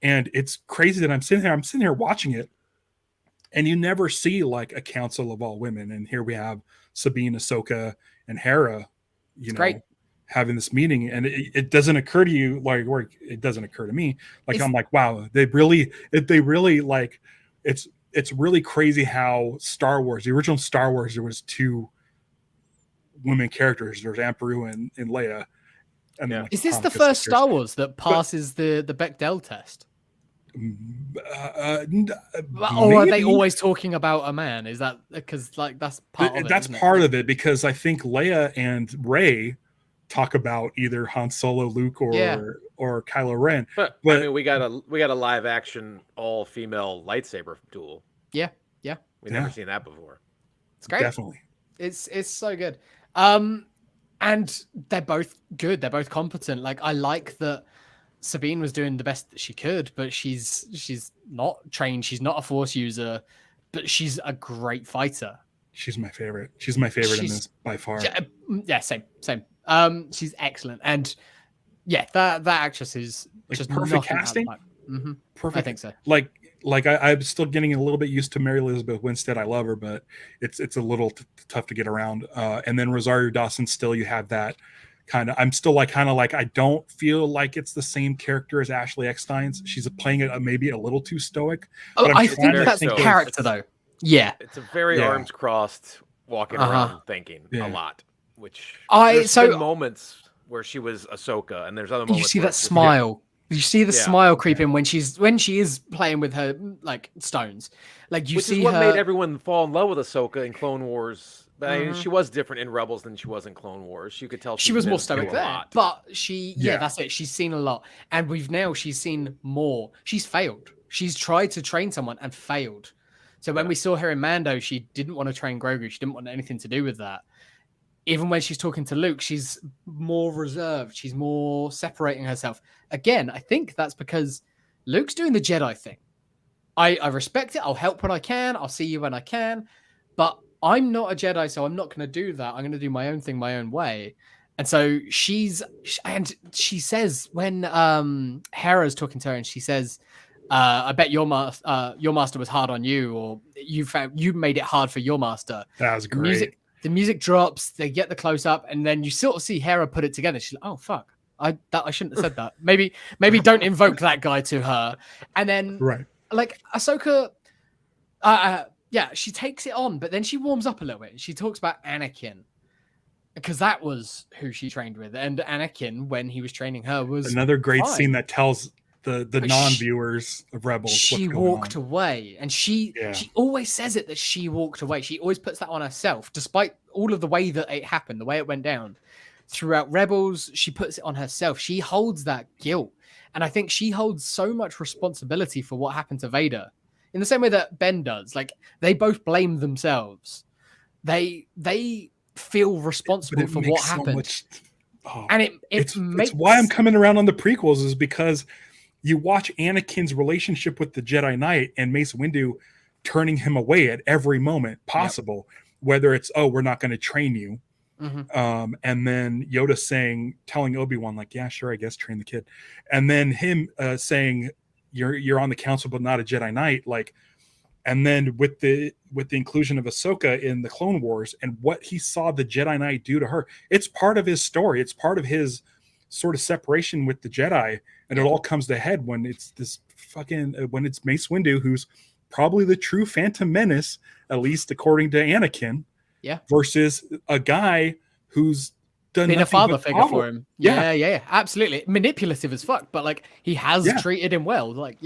And it's crazy that I'm sitting here watching it, and you never see like a council of all women. And here we have Sabine, Ahsoka, and Hera, Great. having this meeting, and it doesn't occur to you like, or it doesn't occur to me. Like, I'm like, wow, they really like, it's really crazy how Star Wars, the original Star Wars, there was 2 women characters. There's Aunt Beru and Leia. And then, like, Is this Han the gets first sisters. Star Wars that passes the Bechdel test? Or are they Maybe. always talking about a man? Is that because like that's part of it? That's isn't it? part of it, because I think Leia and Rey talk about either Han Solo, Luke, or Kylo Ren. But I mean, we got a live action all female lightsaber duel. Yeah. We've never seen that before. It's great. Definitely. It's so good. And they're both good. They're both competent. Like, I like that Sabine was doing the best that she could, but she's not trained. She's not a Force user, but she's a great fighter. She's my favorite. She's my favorite in this by far. Yeah, same. She's excellent, and yeah, that actress is Like, just perfect casting. Perfect. I think so. Like I'm still getting a little bit used to Mary Elizabeth Winstead. I love her, but it's a little tough to get around. And then Rosario Dawson, still you have that kind of. I'm still like I don't feel like it's the same character as Ashley Eckstein's. She's playing it maybe a little too stoic. Oh, I think to that's think the character though. Yeah, It's a very arms crossed, walking around thinking Yeah. a lot. Which there's been moments where she was Ahsoka, and there's other moments you see where that it's just- smile. You see the Yeah. smile creeping when she is playing with her like stones. Like you Which see is what her. made everyone fall in love with Ahsoka in Clone Wars. But I mean, she was different in Rebels than she was in Clone Wars. You could tell She was been more through stoic a there, lot. but that's it. She's seen a lot, and she's seen more. She's failed. She's tried to train someone and failed. So when we saw her in Mando, she didn't want to train Grogu. She didn't want anything to do with that. Even when she's talking to Luke, she's more reserved. She's more separating herself. Again, I think that's because Luke's doing the Jedi thing. I respect it. I'll help when I can. I'll see you when I can. But I'm not a Jedi, so I'm not going to do that. I'm going to do my own thing my own way. And so she says when Hera's talking to her, and she says, I bet your master was hard on you, or you made it hard for your master. That was great. The music drops, they get the close up, and then you sort of see Hera put it together. She's like, oh fuck. I shouldn't have said that. Maybe don't invoke that guy to her. And then like Ahsoka, she takes it on, but then she warms up a little bit. She talks about Anakin, because that was who she trained with, and Anakin, when he was training her, was another great fine. scene that tells the non-viewers of Rebels she what's going walked on. away, and she always says it that she walked away. She always puts that on herself, despite all of the way that it happened, the way it went down throughout Rebels. She puts it on herself. She holds that guilt, and I think she holds so much responsibility for what happened to Vader, in the same way that Ben does. Like, they both blame themselves. They feel responsible for what happened. And it's why I'm coming around on the prequels, is because you watch Anakin's relationship with the Jedi Knight and Mace Windu turning him away at every moment possible, whether it's, oh, we're not going to train you. And then Yoda telling Obi-Wan, like, yeah, sure, I guess train the kid. And then him saying, you're on the council, but not a Jedi Knight. Like, and then with the inclusion of Ahsoka in the Clone Wars and what he saw the Jedi Knight do to her, it's part of his story. It's part of his sort of separation with the Jedi. And it all comes to head when it's when it's Mace Windu, who's probably the true Phantom Menace, at least according to Anakin. Yeah. Versus a guy who's been a father figure for him. Yeah, absolutely. Manipulative as fuck, but like, he has treated him well. Like,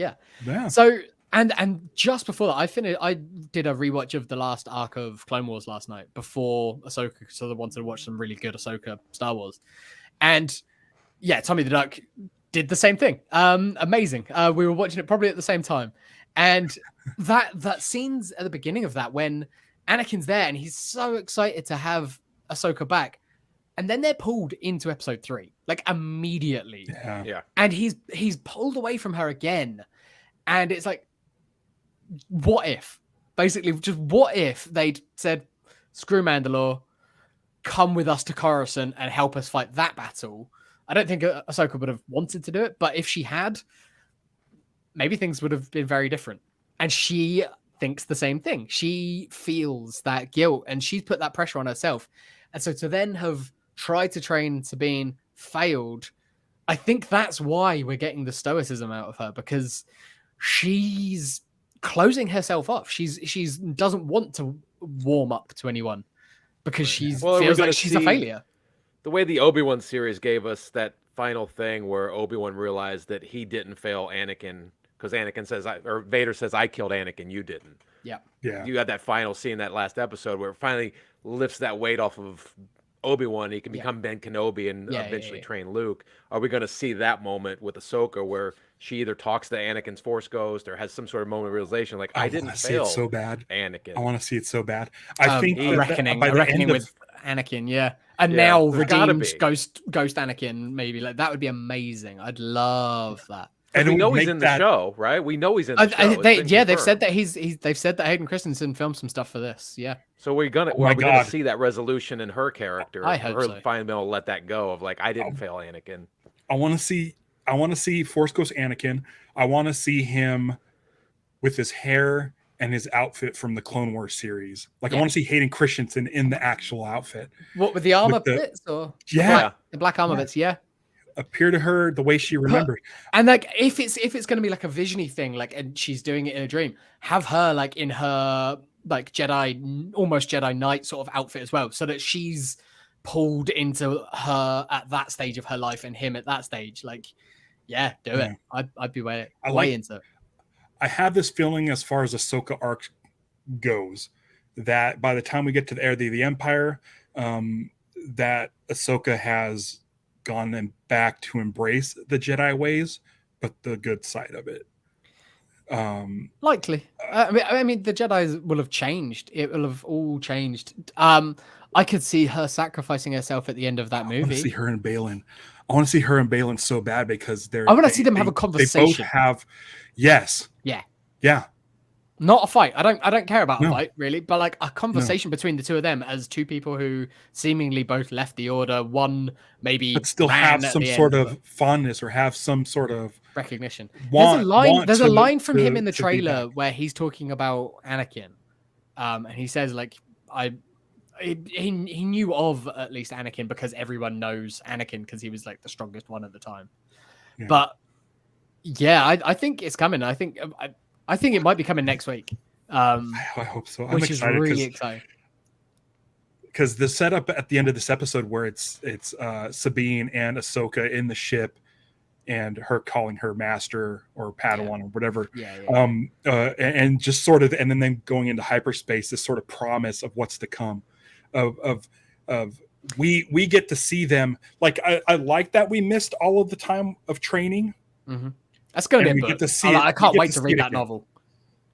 So, and just before that, I did a rewatch of the last arc of Clone Wars last night before Ahsoka, so I wanted to watch some really good Ahsoka Star Wars. And Tommy the Duck did the same thing. Amazing. We were watching it probably at the same time. And that scenes at the beginning of that, when Anakin's there and he's so excited to have Ahsoka back, and then they're pulled into episode 3, like, immediately. Yeah. And he's pulled away from her again. And it's like, what if? Basically, just what if they'd said, screw Mandalore, come with us to Coruscant and help us fight that battle? I don't think Ahsoka would have wanted to do it, but if she had, maybe things would have been very different. And she thinks the same thing. She feels that guilt, and she's put that pressure on herself. And so to then have tried to train Sabine, failed, I think that's why we're getting the stoicism out of her, because she's closing herself off. She's doesn't want to warm up to anyone, because she feels like she's a failure. The way the Obi-Wan series gave us that final thing where Obi-Wan realized that he didn't fail Anakin, because Anakin says, or Vader says, I killed Anakin, you didn't. Yeah. You had that final scene, that last episode, where it finally lifts that weight off of Obi-Wan. He can become Ben Kenobi and eventually train Luke. Are we going to see that moment with Ahsoka where she either talks to Anakin's Force Ghost or has some sort of moment of realization, like, I didn't fail it so bad. Anakin. I want to see it so bad. I think a reckoning with Anakin, and now redeemed Ghost Anakin, maybe. Like, that would be amazing. I'd love that. And we know he's in the show, right? We know he's in the show. They've said that they've said that Hayden Christensen filmed some stuff for this. Yeah. So we're gonna see that resolution in her character. I hope so. Finally be able to let that go of, like, I didn't fail Anakin. I want to see Force Ghost Anakin. I want to see him with his hair and his outfit from the Clone Wars series. Like, I want to see Hayden Christensen in the actual outfit. What, with the armor bits, or the black armor bits? Yeah. Appear to her the way she remembered. And like, if it's going to be like a visiony thing, like, and she's doing it in a dream, have her like in her like almost Jedi Knight sort of outfit as well, so that she's pulled into her at that stage of her life and him at that stage. Like, do it. I'd be way into it. I have this feeling, as far as Ahsoka arc goes, that by the time we get to the Heir of the Empire, that Ahsoka has gone and back to embrace the Jedi ways, but the good side of it. Likely. I mean, the Jedi will have changed. It will have all changed. I could see her sacrificing herself at the end of that movie. I want to see her and Balin. I want to see her and Balin so bad because I want to see them have a conversation. They both have, yes, Yeah. yeah. Not a fight. I don't care about a No. fight really, but like a conversation between the two of them as two people who seemingly both left the Order. One maybe But still ran have at some the sort end, of fondness or have some sort of recognition. want. There's a line from him in the to be trailer back. where he's talking about Anakin, and he says like he knew of at least Anakin because everyone knows Anakin because he was like the strongest one at the time. Yeah. But yeah, I think it's coming. I think it might be coming next week. I hope so. I'm Which is excited really exciting. because the setup at the end of this episode where it's Sabine and Ahsoka in the ship and her calling her master or Padawan or whatever. And just sort of, and then going into hyperspace, this sort of promise of what's to come of we get to see them. Like, I like that we missed all of the time of training. Mm-hmm. That's going to be a book. Get to see I can't wait to read that again. novel.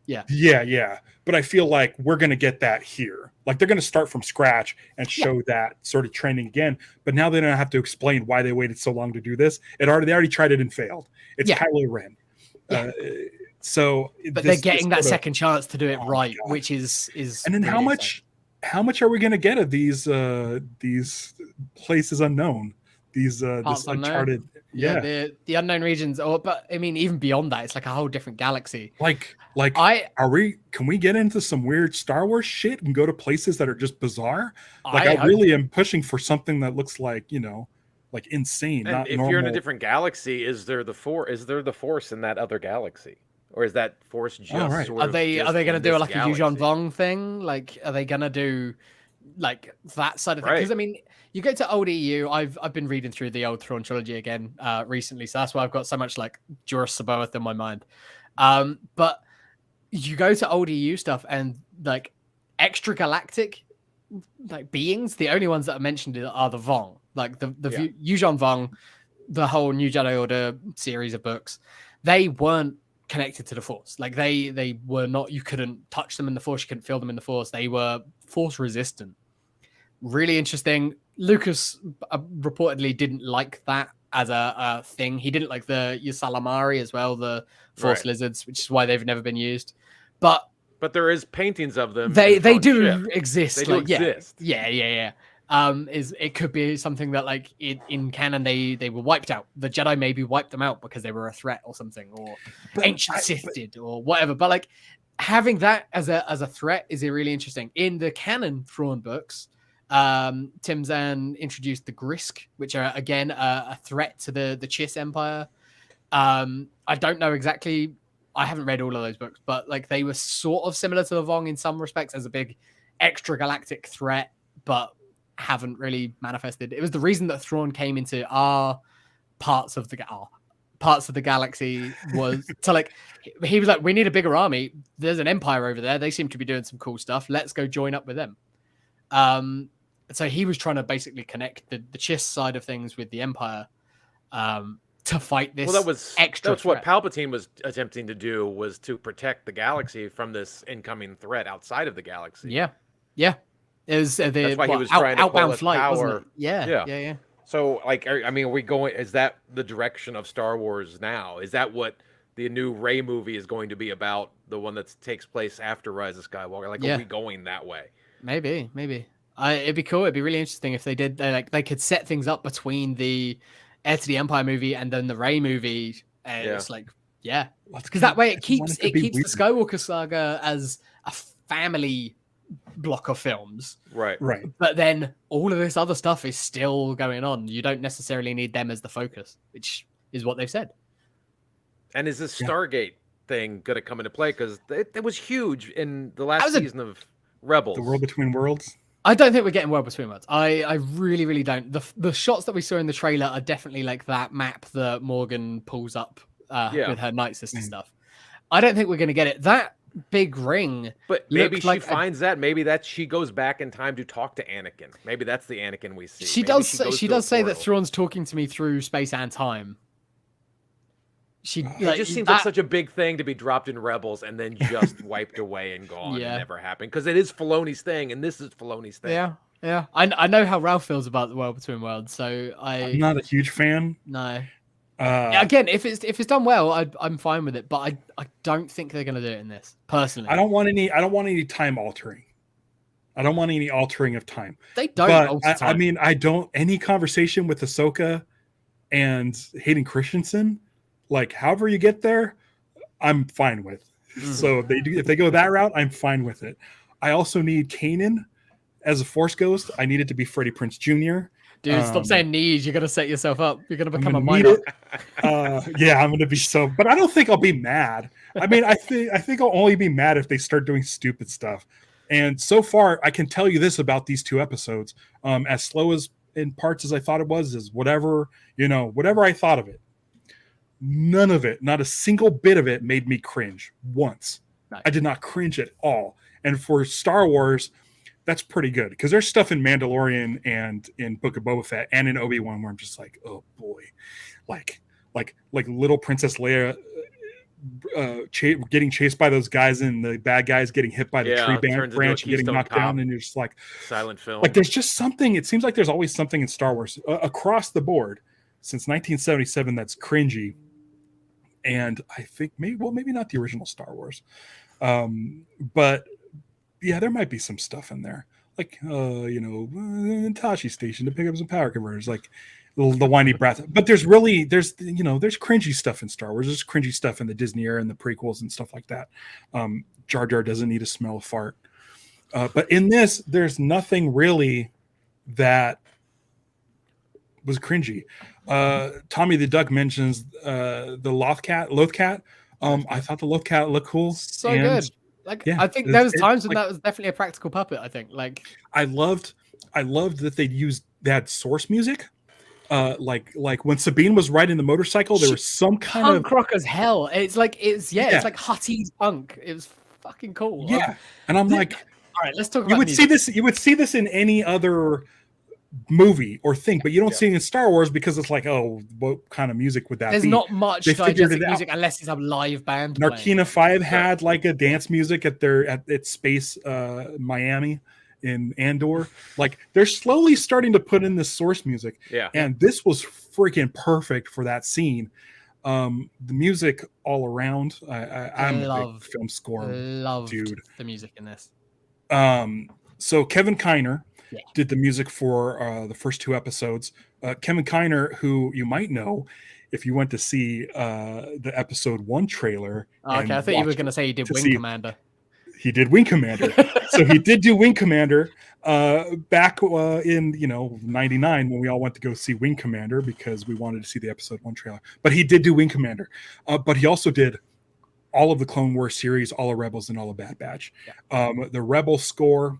Yeah. But I feel like we're going to get that here. Like, they're going to start from scratch and show that sort of training again. But now they don't have to explain why they waited so long to do this. They already tried it and failed. It's Kylo Ren. But they're getting that second chance to do it right, God. Which is. And then really how much are we going to get of these places unknown? This uncharted, the unknown regions, but I mean, even beyond that, it's like a whole different galaxy. Can we get into some weird Star Wars shit and go to places that are just bizarre? Like, I really am pushing for something that looks like, like insane. And not if normal. you're in a different galaxy, is there the Force in that other galaxy? Or is that Force just sort of are they going to do like galaxy? a Yuuzhan Vong thing? Like, are they going to do like that side of things? Because I mean, you go to old EU. I've been reading through the old Thrawn trilogy again recently, so that's why I've got so much like Jorah Sabaoth in my mind. But you go to old EU stuff and like extra galactic like beings. The only ones that are mentioned are the Vong, like the Yuuzhan Vong, the whole New Jedi Order series of books. They weren't connected to the Force. Like they were not. You couldn't touch them in the Force. You couldn't feel them in the Force. They were Force resistant. Really interesting. Lucas reportedly didn't like that as a thing. He didn't like the Ysalamari as well, the Force lizards, which is why they've never been used. But there is paintings of them. They do exist. They do exist. Yeah. It could be something that like in canon they were wiped out. The Jedi maybe wiped them out because they were a threat or something, or ancient Sith did or whatever. But like having that as a threat is really interesting. In the canon Thrawn books, Tim Zahn introduced the Grisk, which are again a threat to the Chiss Empire. I don't know exactly. I haven't read all of those books, but like they were sort of similar to the Vong in some respects as a big extra galactic threat, but haven't really manifested. It was the reason that Thrawn came into our parts of the galaxy was to like he was like, we need a bigger army. There's an empire over there. They seem to be doing some cool stuff. Let's go join up with them. So he was trying to basically connect the Chiss side of things with the empire to fight this. Well, that's threat. what Palpatine was attempting to do, was to protect the galaxy from this incoming threat outside of the galaxy. Yeah. It was that's why he was trying to outbound pull flight, power. wasn't it? Yeah. So, like, I mean, are we going? Is that the direction of Star Wars now? Is that what the new Rey movie is going to be about? The one that takes place after Rise of Skywalker? Like, are we going that way? Maybe. It'd be cool. It'd be really interesting if they did. They could set things up between the Heir to the Empire movie and then the Rey movie. And it's like, because that way it keeps the Skywalker saga as a family block of films. Right. But then all of this other stuff is still going on. You don't necessarily need them as the focus, which is what they've said. And is this Stargate thing going to come into play? Because it was huge in the last season of Rebels. The World Between Worlds. I don't think we're getting World Between Worlds. I really, really don't. The shots that we saw in the trailer are definitely like that map that Morgan pulls up with her Night Sister stuff. I don't think we're going to get it. That big ring. But maybe she finds that. Maybe that she goes back in time to talk to Anakin. Maybe that's the Anakin we see. She does say that Thrawn's talking to me through space and time. It just seems like such a big thing to be dropped in Rebels and then just wiped away and gone and never happened. Because it is Filoni's thing, and this is Filoni's thing. Yeah. Yeah, I know how Ralph feels about the World Between Worlds, so I'm not a huge fan. no. Again, if it's done well, I'm fine with it, but I don't think they're gonna do it in this personally. I don't want any time altering. I don't want any altering of time. They don't But alter time. I mean, I don't any conversation with Ahsoka and Hayden Christensen, like however you get there, I'm fine with. So if they go that route, I'm fine with it. I also need Kanan as a Force Ghost. I need it to be Freddie Prinze Jr. Dude, stop saying need. You're gonna set yourself up. You're gonna become a need minor. Yeah, I'm gonna be so. But I don't think I'll be mad. I mean, I think I'll only be mad if they start doing stupid stuff. And so far, I can tell you this about these 2 episodes. As slow as in parts as I thought it was, is whatever I thought of it. None of it, not a single bit of it, made me cringe once. Nice. I did not cringe at all. And for Star Wars, that's pretty good because there's stuff in Mandalorian and in Book of Boba Fett and in Obi-Wan where I'm just like, oh boy, like little Princess Leia getting chased by those guys and the bad guys getting hit by the tree branch and getting knocked down, and you're just like silent film. Like there's just something. It seems like there's always something in Star Wars across the board since 1977 that's cringy. And I think maybe not the original Star Wars, but yeah, there might be some stuff in there, like Tashi Station to pick up some power converters, like the whiny breath. But there's cringy stuff in Star Wars. There's cringy stuff in the Disney era and the prequels and stuff like that. Jar Jar doesn't need to smell a fart, but in this, there's nothing really that was cringy. Tommy the Duck mentions the Lothcat. I thought the Lothcat looked cool. So good. Like yeah, I think there was times when that was definitely a practical puppet. I think I loved that they had source music. Like when Sabine was riding the motorcycle, there was some kind of punk rock as hell. It's like it's like Hutty's punk. It was fucking cool. Yeah, and I'm like, all right, let's talk about you would see this in any other movie or thing, but you don't see it in Star Wars because it's like, oh, what kind of music would that be? There's not much diegetic music unless it's a live band. Narkina 5 had like a dance music at its space Miami in Andor. Like they're slowly starting to put in the source music. Yeah. And this was freaking perfect for that scene. The music all around. I'm a big film score dude. The music in this. So Kevin Kiner did the music for the first 2 episodes. Kevin Kiner, who you might know if you went to see the episode 1 trailer. Okay, I thought you were going to say he did Wing Commander. He did Wing Commander. So he did do Wing Commander back in 99 when we all went to go see Wing Commander because we wanted to see the episode 1 trailer. But he did do Wing Commander. But he also did all of the Clone Wars series, all of Rebels, and all of Bad Batch. Yeah. The Rebel score,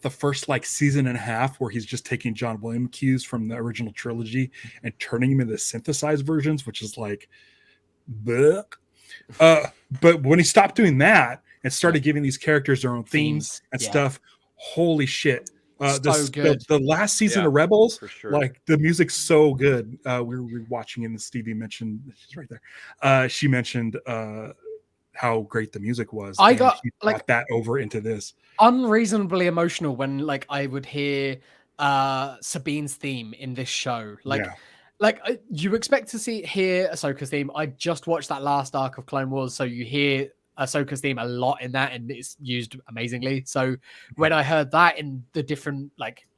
the first season and a half where he's just taking John Williams cues from the original trilogy and turning them into synthesized versions, which is like, bleh. But when he stopped doing that and started giving these characters their own themes and stuff, holy shit. The last season of Rebels, for sure. Like the music's so good. We were watching and Stevie mentioned, she's right there. She mentioned how great the music was. I got that over into this. Unreasonably emotional when I would hear Sabine's theme in this show. You expect to hear Ahsoka's theme. I just watched that last arc of Clone Wars, so you hear Ahsoka's theme a lot in that, and it's used amazingly. So when I heard that in the different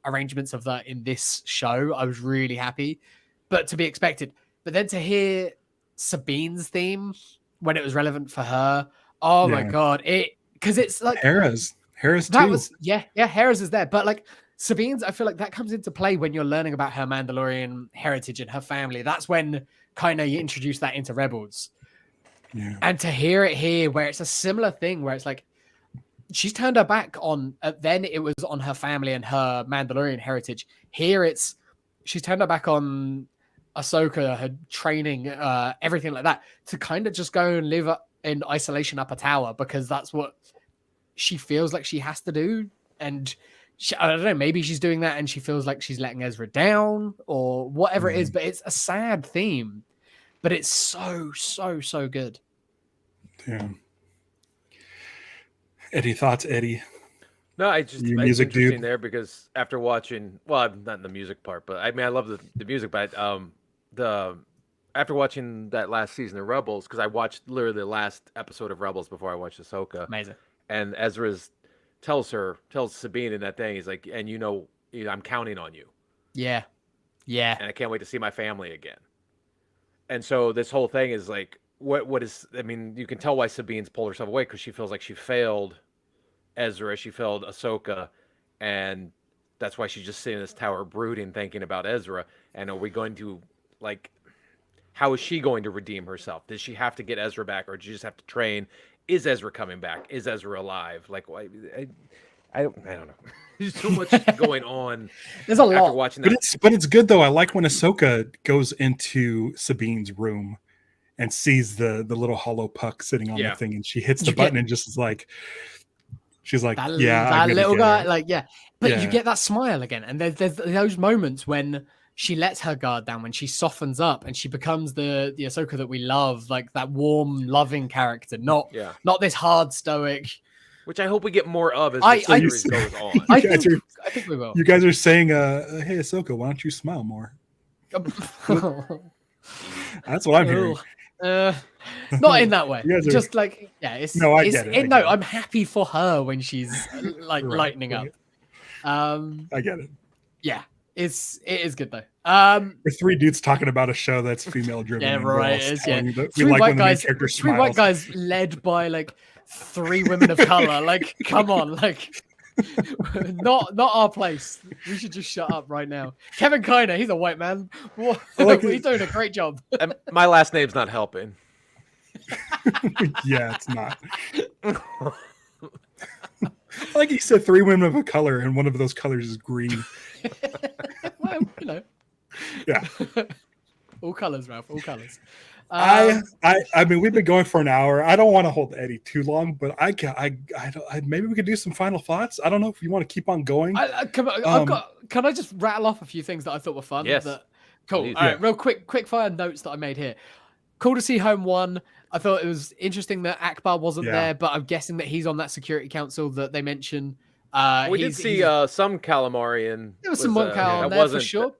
arrangements of that in this show, I was really happy. But to be expected. But then to hear Sabine's theme when it was relevant for her, oh my god, because it's like Hera's that too. was Hera's is there, but Sabine's, I feel like that comes into play when you're learning about her Mandalorian heritage and her family. That's when kind of you introduce that into Rebels. Yeah. And to hear it here where it's a similar thing where it's like she's turned her back on then it was on her family and her Mandalorian heritage. Here it's she's turned her back on Ahsoka, her training, everything like that, to kind of just go and live in isolation up a tower because that's what she feels like she has to do. And I don't know, maybe she's doing that and she feels like she's letting Ezra down or whatever it is, but it's a sad theme, but it's so good. Yeah. Eddie, thoughts, Eddie? No, I just You it's music interesting dude. there because after watching, well, I'm not in the music part, but I mean, I love the music, but the after watching that last season of Rebels, because I watched literally the last episode of Rebels before I watched Ahsoka, Amazing. and tells Sabine in that thing, he's like, and I'm counting on you, Yeah. Yeah. and I can't wait to see my family again. And so this whole thing is like, what is? I mean, you can tell why Sabine's pulled herself away because she feels like she failed Ezra, she failed Ahsoka, and that's why she's just sitting in this tower brooding, thinking about Ezra. And are we going to, like, how is she going to redeem herself? Does she have to get Ezra back, or does she just have to train? Is Ezra coming back? Is Ezra alive? Like, I don't know. There's so much going on. There's a After lot. watching that. But it's good though. I like when Ahsoka goes into Sabine's room and sees the little hollow puck sitting on the thing, and she hits the button and just is like, she's like, that, yeah, that little guy, her. like, yeah. But Yeah. you get that smile again, and there's those moments when she lets her guard down, when she softens up, and she becomes the Ahsoka that we love, like that warm, loving character, not this hard, stoic. Which I hope we get more of as the series goes on. I think we will. You guys are saying, hey Ahsoka, why don't you smile more? That's what I'm hearing. Not in that way. Just like, yeah, it's no, I get it. No, I'm happy for her when she's like lightening up. I get it. Yeah, it is good though. We're three dudes talking about a show that's female driven. Yeah, right. It is, yeah. We like when the main character smiles. Three white guys led by like 3 women of color. Like, come on, like, not our place. We should just shut up right now. Kevin Kiner, he's a white man. He's doing a great job. And my last name's not helping. Yeah, it's not. Like you said, 3 women of a color, and one of those colors is green. Well, you know. Yeah. All colors, Ralph. All colors. I mean, we've been going for an hour. I don't want to hold Eddie too long, but maybe we could do some final thoughts. I don't know if you want to keep on going. Can I just rattle off a few things that I thought were fun? Yes. Cool. Please. All right, real quick fire notes that I made here. Cool to see Home 1. I thought it was interesting that Akbar wasn't there, but I'm guessing that he's on that Security Council that they mentioned. We did see some calamari there was some Monk on there for sure.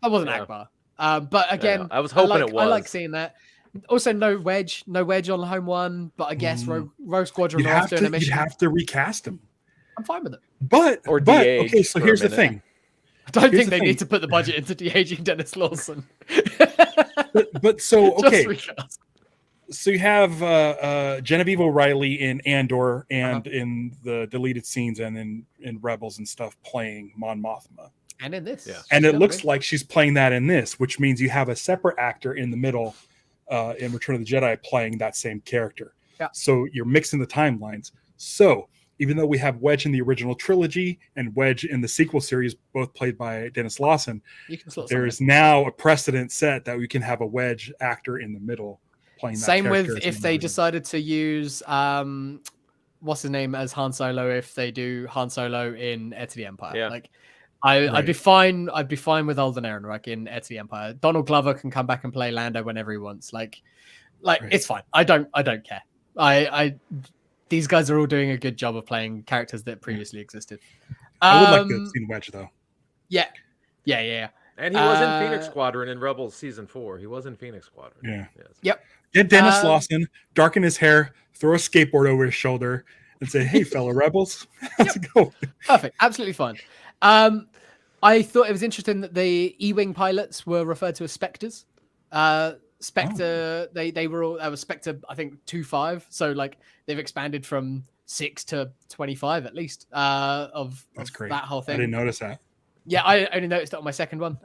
That wasn't Akbar. But again, I was hoping it was. I like seeing that. Also, no Wedge on Home 1, but I guess Rogue Squadron are doing a mission. You'd have to recast him. I'm fine with it. But okay, so here's the thing. I don't think they need to put the budget into de-aging Dennis Lawson. but so okay. Just so you have Genevieve O'Reilly in Andor and in the deleted scenes and in Rebels and stuff playing Mon Mothma. And in this. Yeah. And it looks like she's playing that in this, which means you have a separate actor in the middle in Return of the Jedi playing that same character. Yeah. So you're mixing the timelines. So even though we have Wedge in the original trilogy and Wedge in the sequel series, both played by Dennis Lawson, there is now a precedent set that we can have a Wedge actor in the middle playing that same character. with if they decided to use what's his name as Han Solo, if they do Han Solo in Heir to the Empire. Yeah. Like I'd be fine with Alden Ehrenreich in Heir to the Empire. Donald Glover can come back and play Lando whenever he wants. Like it's fine. I don't care. These guys are all doing a good job of playing characters that previously existed. I would like to have seen Wedge though. Yeah. And he was in Phoenix Squadron in Rebels season 4. He was in Phoenix Squadron. Yeah. Yes. Yep. Get Dennis Lawson, darken his hair, throw a skateboard over his shoulder, and say, "Hey, fellow rebels, how's it going?" Perfect. Absolutely fine. I thought it was interesting that the E-wing pilots were referred to as Spectres. Spectre, they were all. That was Spectre, I think 2.5. So like they've expanded from 6 to 25 at least. That's great. That whole thing. I didn't notice that. Yeah, I only noticed it on my second one.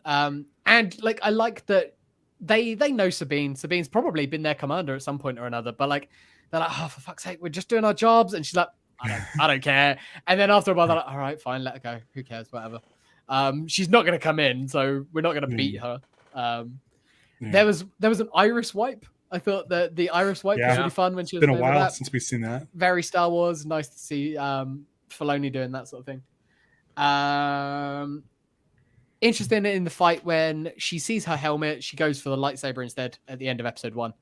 And like I like that they know Sabine. Sabine's probably been their commander at some point or another. But like they're like, oh, for fuck's sake, we're just doing our jobs. And she's like, I don't care. And then after a while, they're like, all right, fine, let her go. Who cares? Whatever. She's not going to come in, so we're not going to beat her. There was an iris wipe. I thought that the iris wipe was really fun when she was. It's been a while since we've seen that. Very Star Wars. Nice to see Filoni doing that sort of thing. Interesting in the fight when she sees her helmet, she goes for the lightsaber instead at the end of episode 1.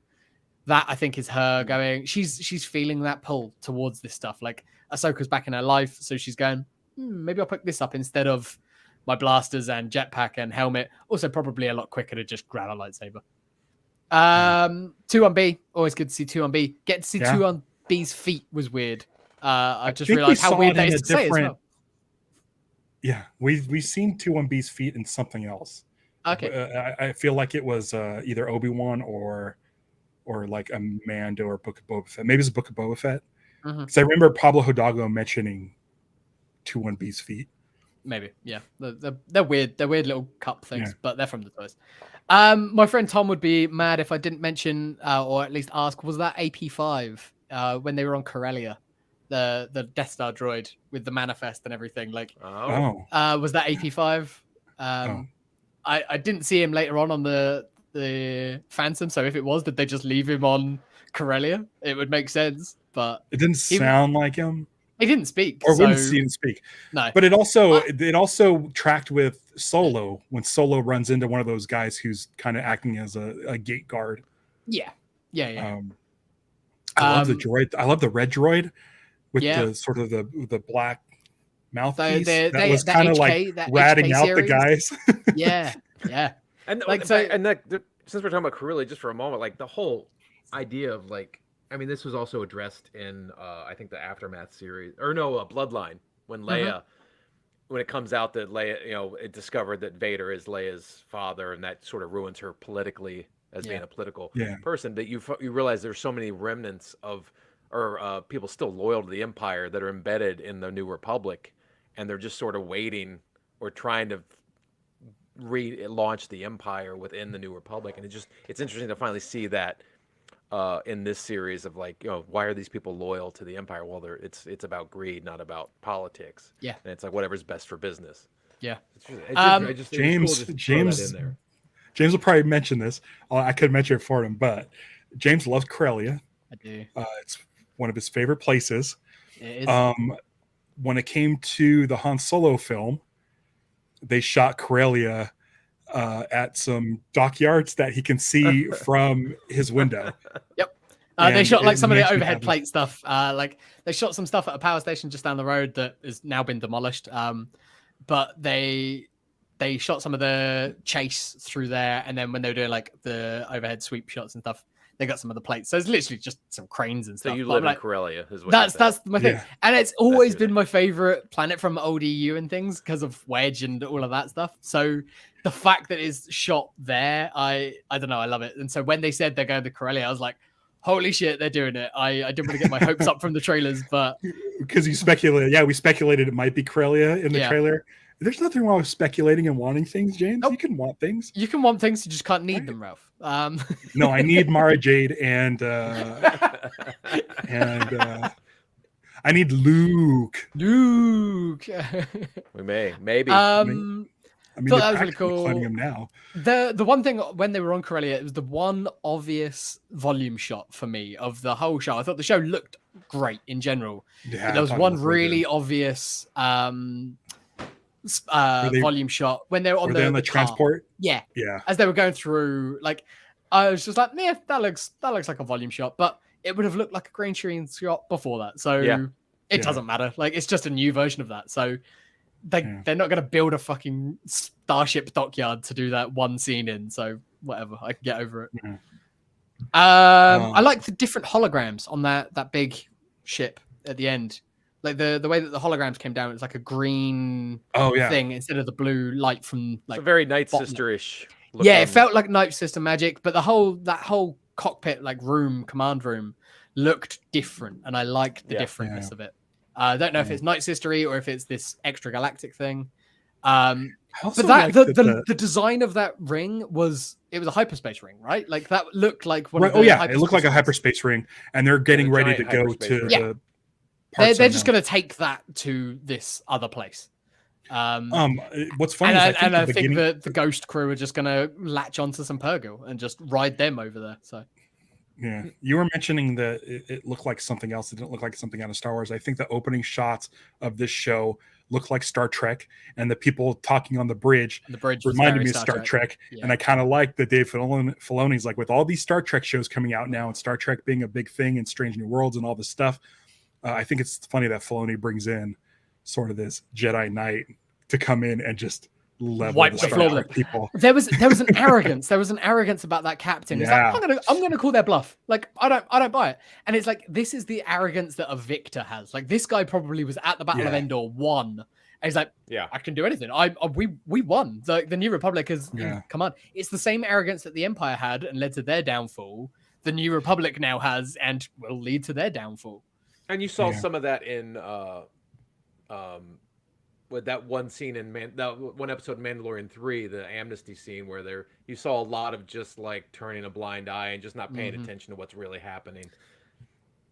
That I think is her going. She's feeling that pull towards this stuff. Like Ahsoka's back in her life, so she's going, maybe I'll pick this up instead of my blasters and jetpack and helmet. Also, probably a lot quicker to just grab a lightsaber. 2-1-B, always good to see 2-1-B. Get to see 2-1-B's feet was weird. I just realized how weird that is to say as well. Yeah, we've seen 2-1-B's feet in something else. Okay. I feel like it was either Obi-Wan or like a Mando or Book of Boba Fett. Maybe it's a Book of Boba Fett. Because I remember Pablo Hidalgo mentioning 2-1-B's feet. Maybe, yeah. They're weird. They're weird little cup things, but they're from the toys. My friend Tom would be mad if I didn't mention or at least ask, was that AP5 when they were on Corellia? The Death Star droid with the manifest and everything. Like, was that AP5? I didn't see him later on the Phantom, so if it was, did they just leave him on Corellia? It would make sense, but it didn't sound like him. He didn't speak, or wouldn't see him speak. No, but it also tracked with Solo when Solo runs into one of those guys who's kind of acting as a gate guard. Yeah. I love the droid. I love the red droid with the sort of the black mouthpiece. That was kind of like ratting out the guys. yeah. And like, since we're talking about Corellia just for a moment, like the whole idea of like, I mean, this was also addressed in I think the Aftermath series, or no, Bloodline, when Leia, when it comes out that Leia, it discovered that Vader is Leia's father, and that sort of ruins her politically as being a political person. That you realize there's so many remnants of people still loyal to the Empire that are embedded in the New Republic, and they're just sort of waiting or trying to relaunch the Empire within the New Republic. And it's interesting to finally see that in this series of like, why are these people loyal to the Empire? Well, it's about greed, not about politics. Yeah, and it's like whatever's best for business. Yeah. James will probably mention this. I could mention it for him, but James loves Corellia. I do. It's one of his favorite places. It is. When it came to the Han Solo film, they shot Corellia at some dockyards that he can see from his window. Yep. They shot like some of the overhead plate stuff. Like they shot some stuff at a power station just down the road that has now been demolished. But they shot some of the chase through there, and then when they were doing like the overhead sweep shots and stuff, they got some of the plates. So it's literally just some cranes and stuff. So you live in Corellia, is what that's my thing. Yeah. And it's always been my favorite planet from old EU and things because of Wedge and all of that stuff. So the fact that it's shot there, I don't know, I love it. And so when they said they're going to Corellia, I was like, holy shit, they're doing it. I didn't want to get my hopes up from the trailers, but because you speculated, we speculated it might be Corellia in the trailer. There's nothing wrong with speculating and wanting things, James. Nope. You can want things. You can want things. You just can't need them, Ralph. No, I need Mara Jade and I need Luke. We maybe. I mean, that was really cool. Him now. The one thing when they were on Corellia, it was the one obvious volume shot for me of the whole show. I thought the show looked great in general. Yeah, there was one really obvious volume shot when they were on the transport. Yeah. As they were going through, like, I was just like, yeah, that looks like a volume shot, but it would have looked like a green screen shot before that. So it doesn't matter. Like, it's just a new version of that. So they're not going to build a fucking starship dockyard to do that one scene in. So whatever, I can get over it. Yeah. I like the different holograms on that big ship at the end. Like the way that the holograms came down, it was like a green thing instead of the blue light from like it's a very Night Sister-ish. Yeah, it felt like Night Sister magic, but that whole cockpit like command room looked different, and I liked the differentness of it. I don't know if it's Night Sister-y or if it's this extra galactic thing. But the design of that ring was a hyperspace ring, right? Like that looked like one of the it looked like a hyperspace ring, and they're getting ready to go to the they're just going to take that to this other place. What's funny is I think that the Ghost crew are just going to latch onto some Purrgil and just ride them over there. So yeah, you were mentioning that it looked like something else. It didn't look like something out of Star Wars. I think the opening shots of this show looked like Star Trek, and the people talking on the bridge reminded me of Star Trek. And I kind of like that Dave Filoni's like, with all these Star Trek shows coming out now and Star Trek being a big thing and Strange New Worlds and all this stuff, I think it's funny that Filoni brings in sort of this Jedi Knight to come in and just level Wipe the the Star floor Trek with people. There was an arrogance. There was an arrogance about that captain. He's Yeah. like, I'm gonna call their bluff. Like, I don't buy it. And it's like, this is the arrogance that a victor has. Like, this guy probably was at the Battle of Yeah. Endor, won. And he's like, Yeah. I can do anything. We won. The New Republic is come on. It's the same arrogance that the Empire had and led to their downfall. The New Republic now has and will lead to their downfall. And you saw some of that in with that one scene in that one episode of Mandalorian 3, the amnesty scene, where you saw a lot of just like turning a blind eye and just not paying attention to what's really happening.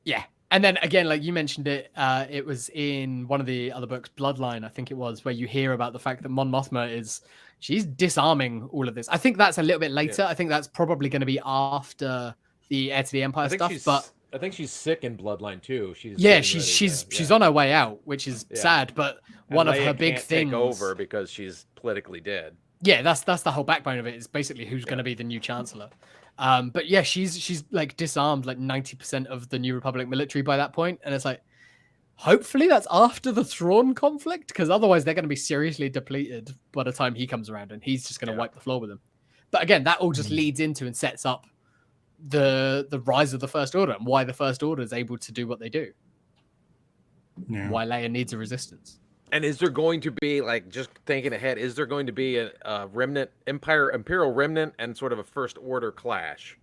Yeah. And then again, like you mentioned it, it was in one of the other books, Bloodline, I think it was, where you hear about the fact that Mon Mothma she's disarming all of this. I think that's a little bit later. Yeah. I think that's probably going to be after the Heir to the Empire stuff. But I think she's sick in Bloodline too. She's on her way out, which is sad. But one of her big things take over because she's politically dead. Yeah, that's the whole backbone of it. Is basically who's going to be the new chancellor. But yeah, she's like disarmed like 90% of the New Republic military by that point, and it's like, hopefully that's after the Thrawn conflict, because otherwise they're going to be seriously depleted by the time he comes around, and he's just going to wipe the floor with them. But again, that all just leads into and sets up the rise of the First Order and why the First Order is able to do what they do. Yeah. Why Leia needs a resistance. And is there going to be, like, just thinking ahead, is there going to be a remnant, imperial remnant and sort of a First Order clash?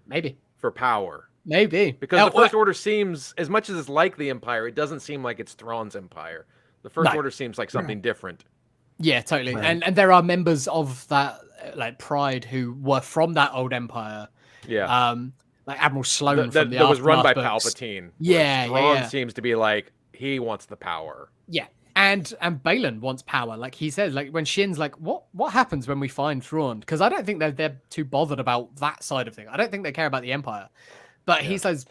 Maybe. For power. Maybe. Because the First Order seems, as much as it's like the Empire, it doesn't seem like it's Thrawn's Empire. The First Order seems like something different. Yeah, totally. Right. And there are members of that, like, Pride who were from that old Empire. Yeah. Like Admiral Sloane from the that was run by books. Palpatine. Yeah, Thrawn seems to be like, he wants the power. Yeah. And Balin wants power. Like he says, like when Shin's like, what happens when we find Thrawn? Because I don't think they're too bothered about that side of things. I don't think they care about the Empire. But he says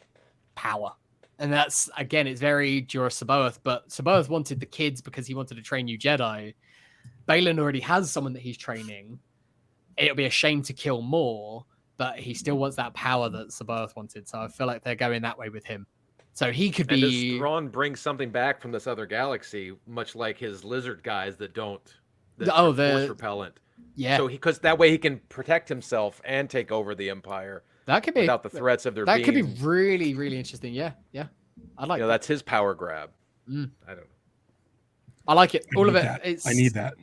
power. And that's, again, it's very Jorah Sabaoth. But Sabaoth wanted the kids because he wanted to train new Jedi. Balin already has someone that he's training. It'll be a shame to kill more, but he still wants that power that Sabaoth wanted. So I feel like they're going that way with him. So he could be. And does Thrawn bring something back from this other galaxy, much like his lizard guys that don't? The force repellent. Yeah. So because that way he can protect himself and take over the Empire. That could be without the threats of their. That could be really, really interesting. Yeah, yeah. I like. That's his power grab. I don't know. I like it. All of it. I need that.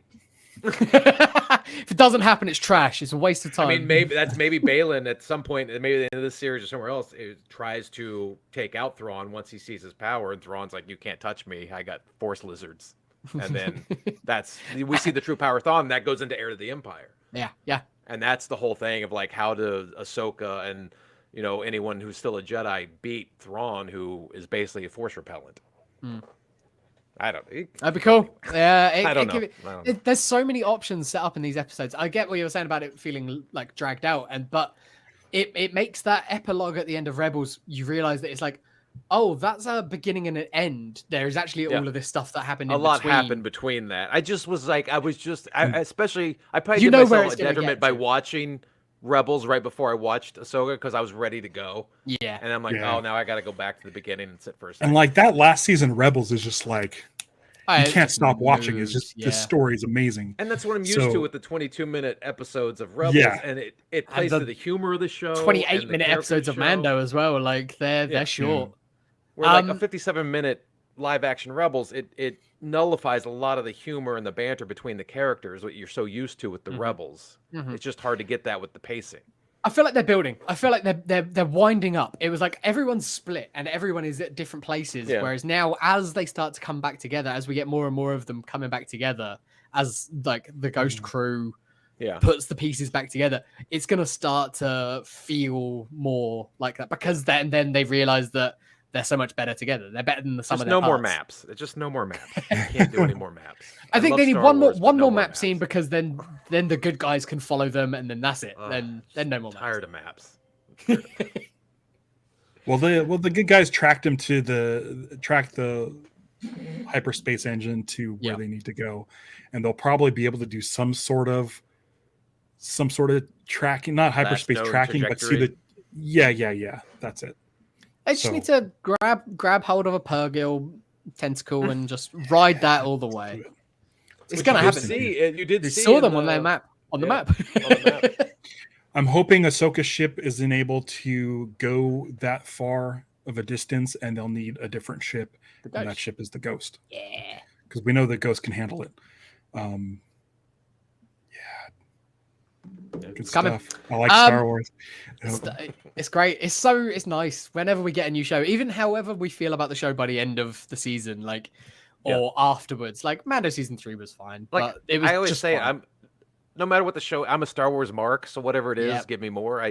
If it doesn't happen, it's trash. It's a waste of time. I mean, maybe Balin at some point, maybe at the end of this series or somewhere else, tries to take out Thrawn once he sees his power, and Thrawn's like, "You can't touch me. I got Force lizards." And then we see the true power of Thrawn, and that goes into Heir to the Empire. Yeah, yeah. And that's the whole thing of like, how do Ahsoka and anyone who's still a Jedi beat Thrawn, who is basically a Force repellent. I don't know. That'd be cool. Yeah, I don't know. There's so many options set up in these episodes. I get what you were saying about it feeling like dragged out, but it makes that epilogue at the end of Rebels. You realize that it's like, oh, that's a beginning and an end. There is actually all of this stuff that happened. A lot happened between that. I just was like, I probably did myself a detriment by watching Rebels right before I watched Ahsoka because I was ready to go. Yeah. And I'm like, oh, now I got to go back to the beginning and sit for a second. And like that last season, Rebels is just like, you can't stop watching. It's just the story is amazing. And that's what I'm used to with the 22-minute episodes of Rebels. Yeah. And it plays to the humor of the show. 28-minute episodes of Mando as well. Like they're short. Where like a 57-minute live action Rebels, it nullifies a lot of the humor and the banter between the characters, what you're so used to with the Rebels. It's just hard to get that with the pacing. I feel like they're building. I feel like they're winding up. It was like everyone's split and everyone is at different places. Yeah. Whereas now, as they start to come back together, as we get more and more of them coming back together, as like the Ghost crew puts the pieces back together, it's gonna start to feel more like that because then they realize that they're so much better together. They're better than the sum of their parts. More maps. It's just no more maps. You can't do any more maps. I think they need one more map scene because then the good guys can follow them and then that's it. Then no more maps. Tired of maps. Well, the good guys tracked him to the hyperspace engine to where they need to go, and they'll probably be able to do some sort of tracking, not hyperspace tracking, but see the that's it. I just need to grab hold of a Purgil tentacle and just ride that all the way. It's gonna happen. You did see saw them on their map. On the map. I'm hoping Ahsoka's ship isn't able to go that far of a distance, and they'll need a different ship, and that ship is the Ghost. Yeah, because we know the Ghost can handle it. Good stuff. I like Star Wars. It's great. It's nice whenever we get a new show, even however we feel about the show by the end of the season, like or afterwards. Like Mando season 3 was fine. Like but it was I always just say, fine. no matter what the show, I'm a Star Wars mark, so whatever it is, give me more.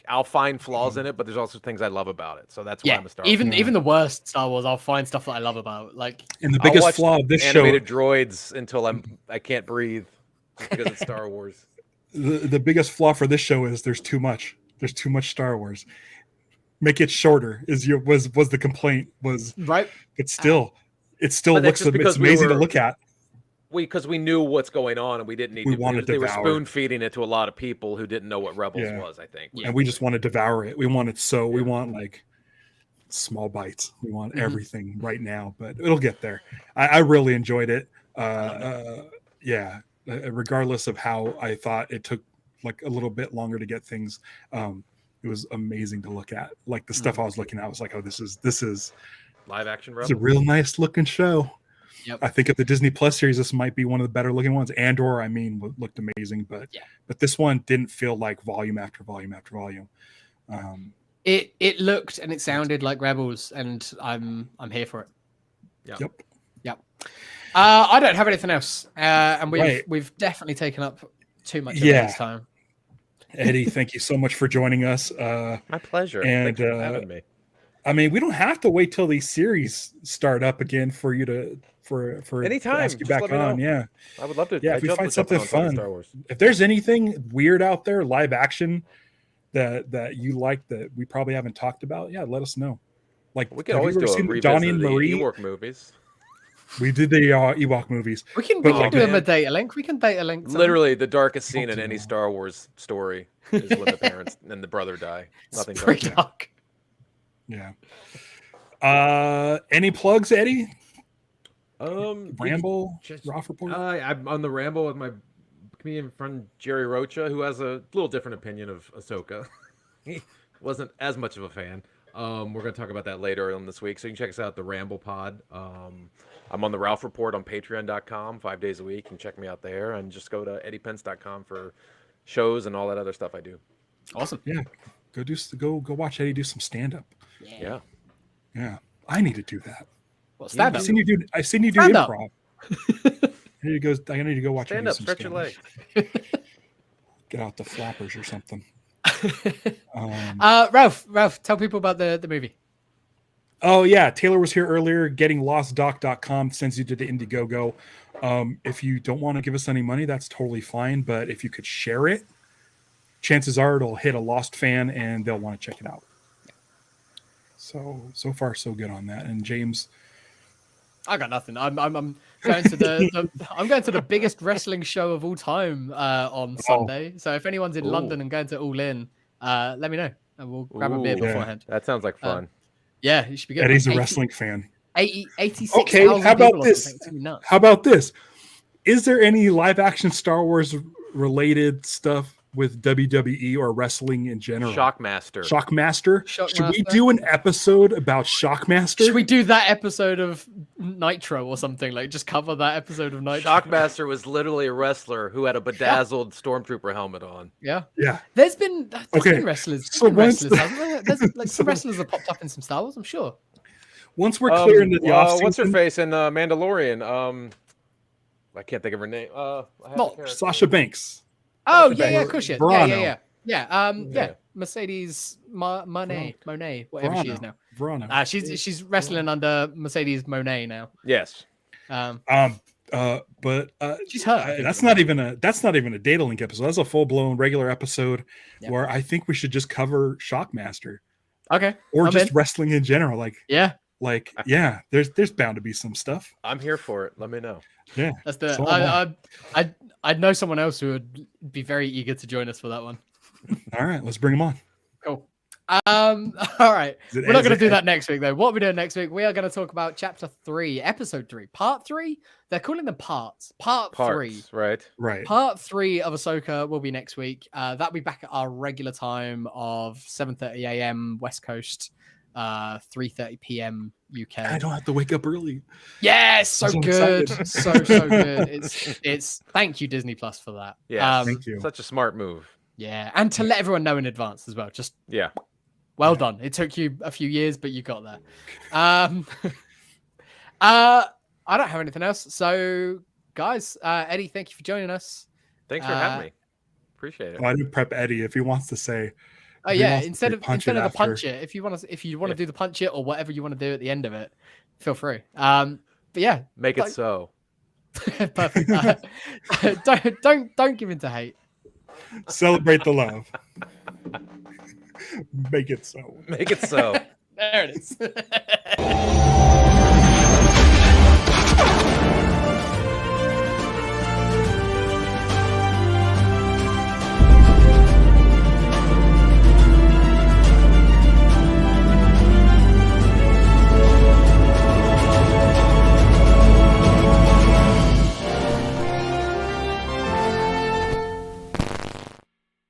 I'll find flaws in it, but there's also things I love about it. So that's why I'm a Star Wars. Even the worst Star Wars, I'll find stuff that I love about. Like, and the biggest flaw of this show, animated droids until I can't breathe because it's Star Wars. The biggest flaw for this show is there's too much. There's too much Star Wars. Make it shorter was the complaint was right, but still it's amazing to look at. Because we knew what's going on and we didn't need to. They were spoon feeding it to a lot of people who didn't know what Rebels was, I think. And we just want to devour it. We want like small bites. We want everything right now, but it'll get there. I really enjoyed it. Regardless of how I thought it took like a little bit longer to get things, it was amazing to look at. Like the stuff I was looking at, I was like, oh, this is live action Rebels. It's a real nice looking show. Yep. I think of the Disney Plus series, this might be one of the better looking ones. Andor, looked amazing, but this one didn't feel like volume after volume after volume. It looked and it sounded like Rebels, and I'm here for it. Yep. I don't have anything else, and we've definitely taken up too much of this time. Eddie, thank you so much for joining us. My pleasure. And thanks for having me. I mean, we don't have to wait till these series start up again for you to anytime to ask you back on. Yeah, I would love to. Yeah, if we find something fun, Star Wars. If there's anything weird out there, live action that you like that we probably haven't talked about, let us know. Like we can always do a revisit Donnie and Marie Ewok movies. We did the Ewok movies. We can do them a data link. We can data link. Literally, the darkest scene in any Star Wars story is when the parents and the brother die. Nothing dark. Yeah. Any plugs, Eddie? Ramble, Roth Report. I'm on the Ramble with my comedian friend Jerry Rocha, who has a little different opinion of Ahsoka. He wasn't as much of a fan. We're going to talk about that later on this week, so you can check us out at the Ramble Pod. I'm on the Ralph Report on Patreon.com 5 days a week. You can check me out there, and just go to EddiePence.com for shows and all that other stuff I do. Awesome. Yeah, go watch Eddie do some stand up. Yeah. I need to do that. Well, stand up. I've seen you do improv. Here you go. I need to go watch. Stand up, stretch your leg. Get out the flappers or something. Ralph, tell people about the movie. Oh yeah, Taylor was here earlier. GettingLostDoc.com sends you to the Indiegogo. If you don't want to give us any money, that's totally fine. But if you could share it, chances are it'll hit a Lost fan and they'll want to check it out. So far so good on that. And James, I got nothing. I'm going to the biggest wrestling show of all time on Sunday. So if anyone's in London and going to All In, let me know and we'll grab a beer beforehand. That sounds like fun. Yeah, it should be good. Eddie's a wrestling fan. 86. Okay, how about this? How about this? Is there any live action Star Wars related stuff with WWE or wrestling in general? Shockmaster. Should we do an episode about Shockmaster? Should we do that episode of Nitro or something? Like just cover that episode of Nitro. Shockmaster was literally a wrestler who had a bedazzled stormtrooper helmet on. Yeah. There's been wrestlers. So there's like some wrestlers that popped up in some Star Wars, I'm sure. Once we're clear into the off season, what's her face in Mandalorian? I can't think of her name. Sasha Banks. Oh yeah, of course, yeah. Mercedes Monet, whatever she is now. Verano. She's wrestling under Mercedes Monet now. Yes. But she's hurt. That's not even a data link episode. That's a full blown regular episode where I think we should just cover Shockmaster. Okay. Or just wrestling in general. There's bound to be some stuff. I'm here for it. Let me know. Yeah. That's I know someone else who would be very eager to join us for that one. All right, let's bring him on. Cool. All right. Is it- We're not is going to it- do that next week, though. What we're doing next week, we are going to talk about chapter 3, episode 3, part 3. They're calling them parts. Part 3. Right. Right. Part 3 of Ahsoka will be next week. That'll be back at our regular time of 7:30 a.m. West Coast, 3:30 p.m. UK. I don't have to wake up early. Yes, so I'm good, excited. so good. It's thank you Disney Plus for that. Yeah. Thank you. Such a smart move. Yeah, and to let everyone know in advance as well. Just Yeah. well done. It took you a few years, but you got there. I don't have anything else. So, guys, Eddie, thank you for joining us. Thanks for having me. Appreciate it. Oh, I did prep Eddie if he wants to say. Oh if he yeah, wants to instead say of punch it the after. punch it, if you want to do the punch it or whatever you want to do at the end of it, feel free. But yeah, Make it like- so. perfect. Don't give in to hate. Celebrate the love. Make it so. Make it so. There it is.